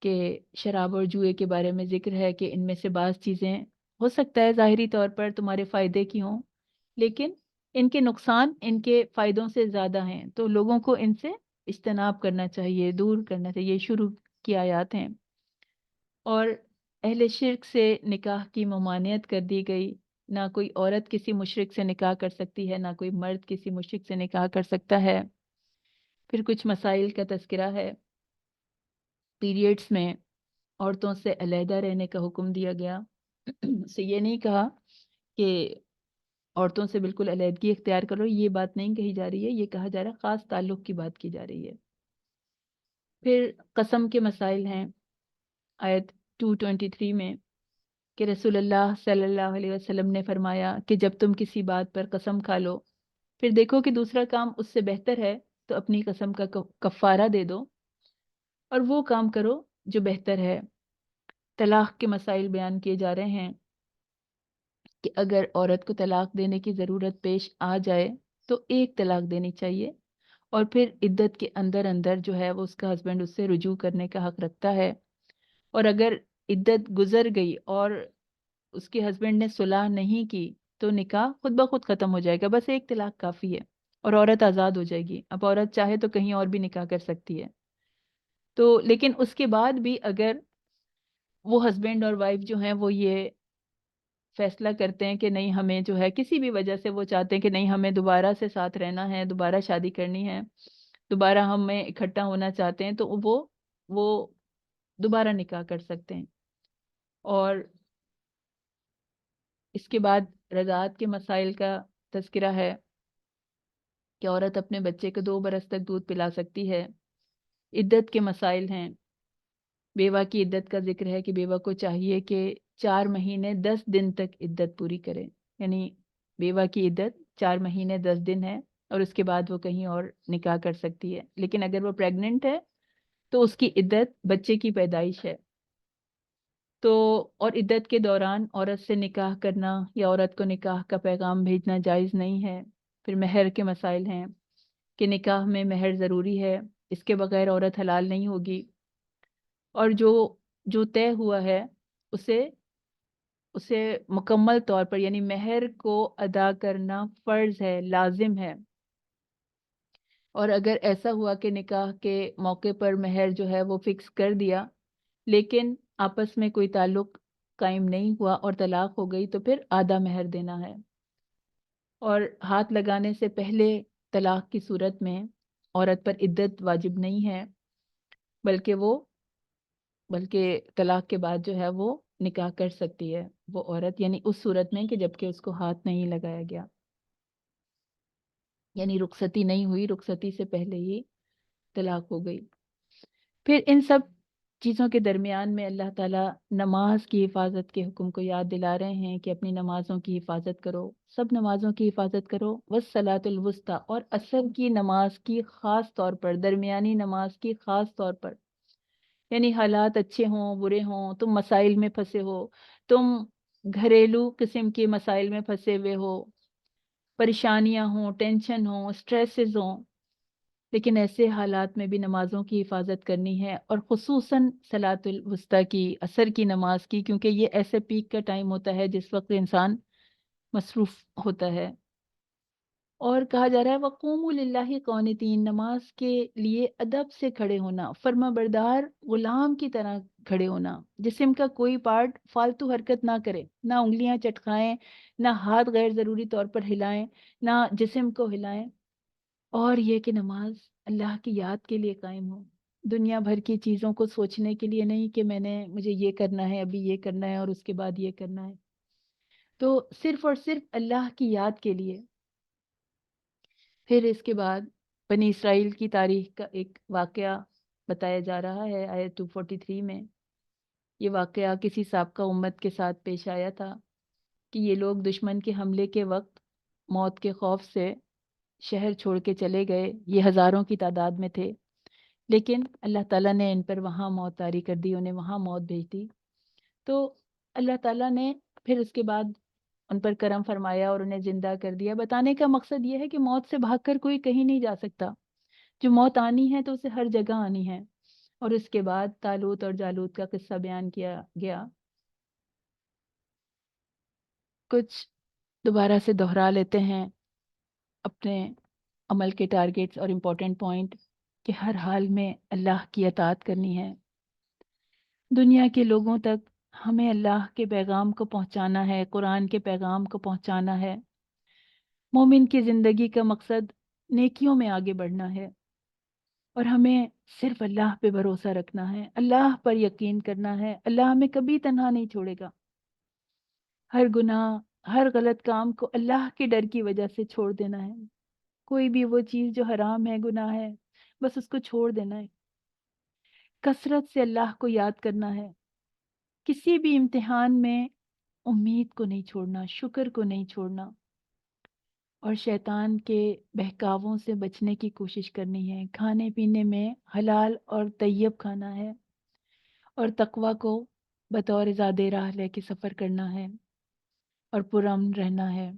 S1: کہ شراب اور جوئے کے بارے میں ذکر ہے کہ ان میں سے بعض چیزیں ہو سکتا ہے ظاہری طور پر تمہارے فائدے کی ہوں، لیکن ان کے نقصان ان کے فائدوں سے زیادہ ہیں، تو لوگوں کو ان سے اجتناب کرنا چاہیے، دور کرنا چاہیے. یہ شروع کی آیات ہیں. اور اہل شرک سے نکاح کی ممانعت کر دی گئی. نہ کوئی عورت کسی مشرک سے نکاح کر سکتی ہے، نہ کوئی مرد کسی مشرک سے نکاح کر سکتا ہے. پھر کچھ مسائل کا تذکرہ ہے. پیریڈز میں عورتوں سے علیحدہ رہنے کا حکم دیا گیا. سے یہ نہیں کہا کہ عورتوں سے بالکل علیحدگی اختیار کرو، یہ بات نہیں کہی جا رہی ہے، یہ کہا جا رہا ہے خاص تعلق کی بات کی جا رہی ہے. پھر قسم کے مسائل ہیں آیت 223 میں کہ رسول اللہ صلی اللہ علیہ وسلم نے فرمایا کہ جب تم کسی بات پر قسم کھا لو پھر دیکھو کہ دوسرا کام اس سے بہتر ہے تو اپنی قسم کا کفارہ دے دو اور وہ کام کرو جو بہتر ہے. طلاق کے مسائل بیان کیے جا رہے ہیں کہ اگر عورت کو طلاق دینے کی ضرورت پیش آ جائے تو ایک طلاق دینی چاہیے اور پھر عدت کے اندر اندر جو ہے وہ اس کا ہسبینڈ اس سے رجوع کرنے کا حق رکھتا ہے. اور اگر عدت گزر گئی اور اس کے ہسبینڈ نے صلح نہیں کی تو نکاح خود بخود ختم ہو جائے گا، بس ایک طلاق کافی ہے اور عورت آزاد ہو جائے گی. اب عورت چاہے تو کہیں اور بھی نکاح کر سکتی ہے. تو لیکن اس کے بعد بھی اگر وہ ہسبینڈ اور وائف جو ہیں وہ یہ فیصلہ کرتے ہیں کہ نہیں ہمیں جو ہے کسی بھی وجہ سے وہ چاہتے ہیں کہ نہیں ہمیں دوبارہ سے ساتھ رہنا ہے، دوبارہ شادی کرنی ہے، دوبارہ ہمیں اکٹھا ہونا چاہتے ہیں، تو وہ دوبارہ نکاح کر سکتے ہیں. اور اس کے بعد رضاعت کے مسائل کا تذکرہ ہے کہ عورت اپنے بچے کو 2 برس تک دودھ پلا سکتی ہے. عدت کے مسائل ہیں. بیوہ کی عدت کا ذکر ہے کہ بیوہ کو چاہیے کہ 4 مہینے 10 دن تک عدت پوری کرے. یعنی بیوہ کی عدت 4 مہینے 10 دن ہے اور اس کے بعد وہ کہیں اور نکاح کر سکتی ہے. لیکن اگر وہ پریگننٹ ہے تو اس کی عدت بچے کی پیدائش ہے. تو اور عدت کے دوران عورت سے نکاح کرنا یا عورت کو نکاح کا پیغام بھیجنا جائز نہیں ہے. پھر مہر کے مسائل ہیں کہ نکاح میں مہر ضروری ہے، اس کے بغیر عورت حلال نہیں ہوگی. اور جو طے ہوا ہے اسے مکمل طور پر یعنی مہر کو ادا کرنا فرض ہے، لازم ہے. اور اگر ایسا ہوا کہ نکاح کے موقع پر مہر جو ہے وہ فکس کر دیا لیکن آپس میں کوئی تعلق قائم نہیں ہوا اور طلاق ہو گئی تو پھر آدھا مہر دینا ہے. اور ہاتھ لگانے سے پہلے طلاق کی صورت میں عورت پر عدت واجب نہیں ہے بلکہ طلاق کے بعد جو ہے وہ نکاح کر سکتی ہے وہ عورت، یعنی اس صورت میں کہ جبکہ اس کو ہاتھ نہیں لگایا گیا، یعنی رخصتی نہیں ہوئی، رخصتی سے پہلے ہی طلاق ہو گئی. پھر ان سب چیزوں کے درمیان میں اللہ تعالیٰ نماز کی حفاظت کے حکم کو یاد دلا رہے ہیں کہ اپنی نمازوں کی حفاظت کرو، سب نمازوں کی حفاظت کرو. والصلاۃ الوسطیٰ، اور عصر کی نماز کی خاص طور پر، درمیانی نماز کی خاص طور پر. یعنی حالات اچھے ہوں برے ہوں، تم مسائل میں پھنسے ہو، تم گھریلو قسم کے مسائل میں پھنسے ہوئے ہو، پریشانیاں ہوں، ٹینشن ہوں، اسٹریسز ہوں، لیکن ایسے حالات میں بھی نمازوں کی حفاظت کرنی ہے، اور خصوصاً صلاۃ الوسطیٰ کی، عصر کی نماز کی، کیونکہ یہ ایسے پیک کا ٹائم ہوتا ہے جس وقت انسان مصروف ہوتا ہے۔ اور کہا جا رہا ہے وَقُومُوا لِلَّهِ قَانِتِينَ، نماز کے لیے ادب سے کھڑے ہونا، فرما بردار غلام کی طرح کھڑے ہونا، جسم کا کوئی پارٹ فالتو حرکت نہ کرے، نہ انگلیاں چٹکائیں، نہ ہاتھ غیر ضروری طور پر ہلائیں، نہ جسم کو ہلائیں، اور یہ کہ نماز اللہ کی یاد کے لیے قائم ہو، دنیا بھر کی چیزوں کو سوچنے کے لیے نہیں کہ مجھے یہ کرنا ہے، ابھی یہ کرنا ہے اور اس کے بعد یہ کرنا ہے، تو صرف اور صرف اللہ کی یاد کے لیے۔ پھر اس کے بعد بنی اسرائیل کی تاریخ کا ایک واقعہ بتایا جا رہا ہے آیت 243 میں۔ یہ واقعہ کسی سابقہ امت کے ساتھ پیش آیا تھا کہ یہ لوگ دشمن کے حملے کے وقت موت کے خوف سے شہر چھوڑ کے چلے گئے، یہ ہزاروں کی تعداد میں تھے، لیکن اللہ تعالیٰ نے ان پر وہاں موت طاری کر دی، انہیں وہاں موت بھیج دی۔ تو اللہ تعالیٰ نے پھر اس کے بعد ان پر کرم فرمایا اور انہیں زندہ کر دیا۔ بتانے کا مقصد یہ ہے کہ موت سے بھاگ کر کوئی کہیں نہیں جا سکتا، جو موت آنی ہے تو اسے ہر جگہ آنی ہے۔ اور اس کے بعد طالوت اور جالوت کا قصہ بیان کیا گیا۔ کچھ دوبارہ سے دہرا لیتے ہیں اپنے عمل کے ٹارگیٹس اور امپورٹنٹ پوائنٹ، کہ ہر حال میں اللہ کی اطاعت کرنی ہے، دنیا کے لوگوں تک ہمیں اللہ کے پیغام کو پہنچانا ہے، قرآن کے پیغام کو پہنچانا ہے۔ مومن کی زندگی کا مقصد نیکیوں میں آگے بڑھنا ہے، اور ہمیں صرف اللہ پہ بھروسہ رکھنا ہے، اللہ پر یقین کرنا ہے، اللہ ہمیں کبھی تنہا نہیں چھوڑے گا۔ ہر گناہ، ہر غلط کام کو اللہ کے ڈر کی وجہ سے چھوڑ دینا ہے، کوئی بھی وہ چیز جو حرام ہے، گناہ ہے، بس اس کو چھوڑ دینا ہے۔ کثرت سے اللہ کو یاد کرنا ہے، کسی بھی امتحان میں امید کو نہیں چھوڑنا، شکر کو نہیں چھوڑنا، اور شیطان کے بہکاووں سے بچنے کی کوشش کرنی ہے۔ کھانے پینے میں حلال اور طیب کھانا ہے، اور تقوی کو بطور زاد راہ لے کے سفر کرنا ہے، اور پرامن رہنا ہے۔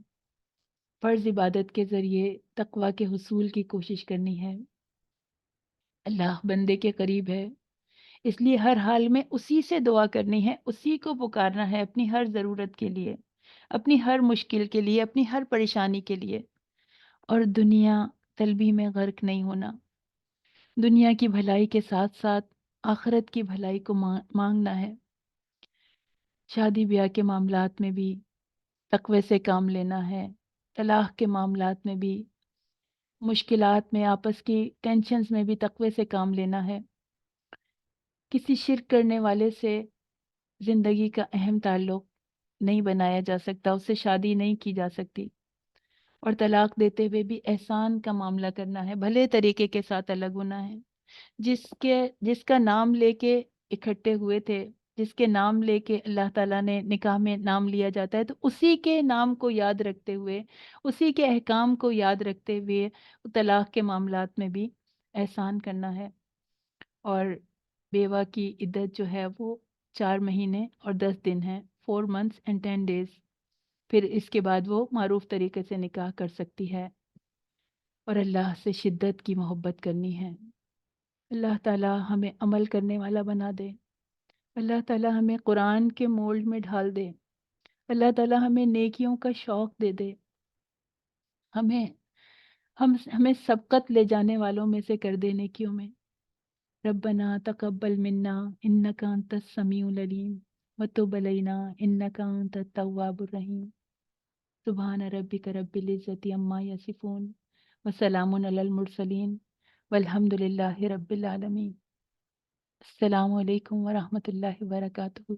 S1: فرض عبادت کے ذریعے تقوی کے حصول کی کوشش کرنی ہے۔ اللہ بندے کے قریب ہے، اس لیے ہر حال میں اسی سے دعا کرنی ہے، اسی کو پکارنا ہے اپنی ہر ضرورت کے لیے، اپنی ہر مشکل کے لیے، اپنی ہر پریشانی کے لیے، اور دنیا طلبی میں غرق نہیں ہونا۔ دنیا کی بھلائی کے ساتھ ساتھ آخرت کی بھلائی کو مانگنا ہے۔ شادی بیاہ کے معاملات میں بھی تقوی سے کام لینا ہے، طلاق کے معاملات میں بھی، مشکلات میں، آپس کی ٹینشنز میں بھی تقوی سے کام لینا ہے۔ کسی شرک کرنے والے سے زندگی کا اہم تعلق نہیں بنایا جا سکتا، اس سے شادی نہیں کی جا سکتی، اور طلاق دیتے ہوئے بھی احسان کا معاملہ کرنا ہے، بھلے طریقے کے ساتھ الگ ہونا ہے۔ جس کا نام لے کے اکٹھے ہوئے تھے، جس کے نام لے کے اللہ تعالیٰ نے نکاح میں نام لیا جاتا ہے، تو اسی کے نام کو یاد رکھتے ہوئے، اسی کے احکام کو یاد رکھتے ہوئے طلاق کے معاملات میں بھی احسان کرنا ہے۔ اور بیوہ کی عدت جو ہے وہ 4 مہینے اور 10 دن ہے، 4 months and 10 days۔ پھر اس کے بعد وہ معروف طریقے سے نکاح کر سکتی ہے، اور اللہ سے شدت کی محبت کرنی ہے۔ اللہ تعالیٰ ہمیں عمل کرنے والا بنا دے، اللہ تعالیٰ ہمیں قرآن کے مولڈ میں ڈھال دے، اللہ تعالیٰ ہمیں نیکیوں کا شوق دے دے، ہمیں ہمیں سبقت لے جانے والوں میں سے کر دے نیکیوں میں۔ ربنا تقبل منا انک انت السمیع العلیم وتب علینا انک انت التواب الرحیم۔ سبحان ربک رب العزت عما یصفون وسلام علی المرسلین والحمد للہ رب العالمین۔ السلام علیکم ورحمۃ اللہ وبرکاتہ۔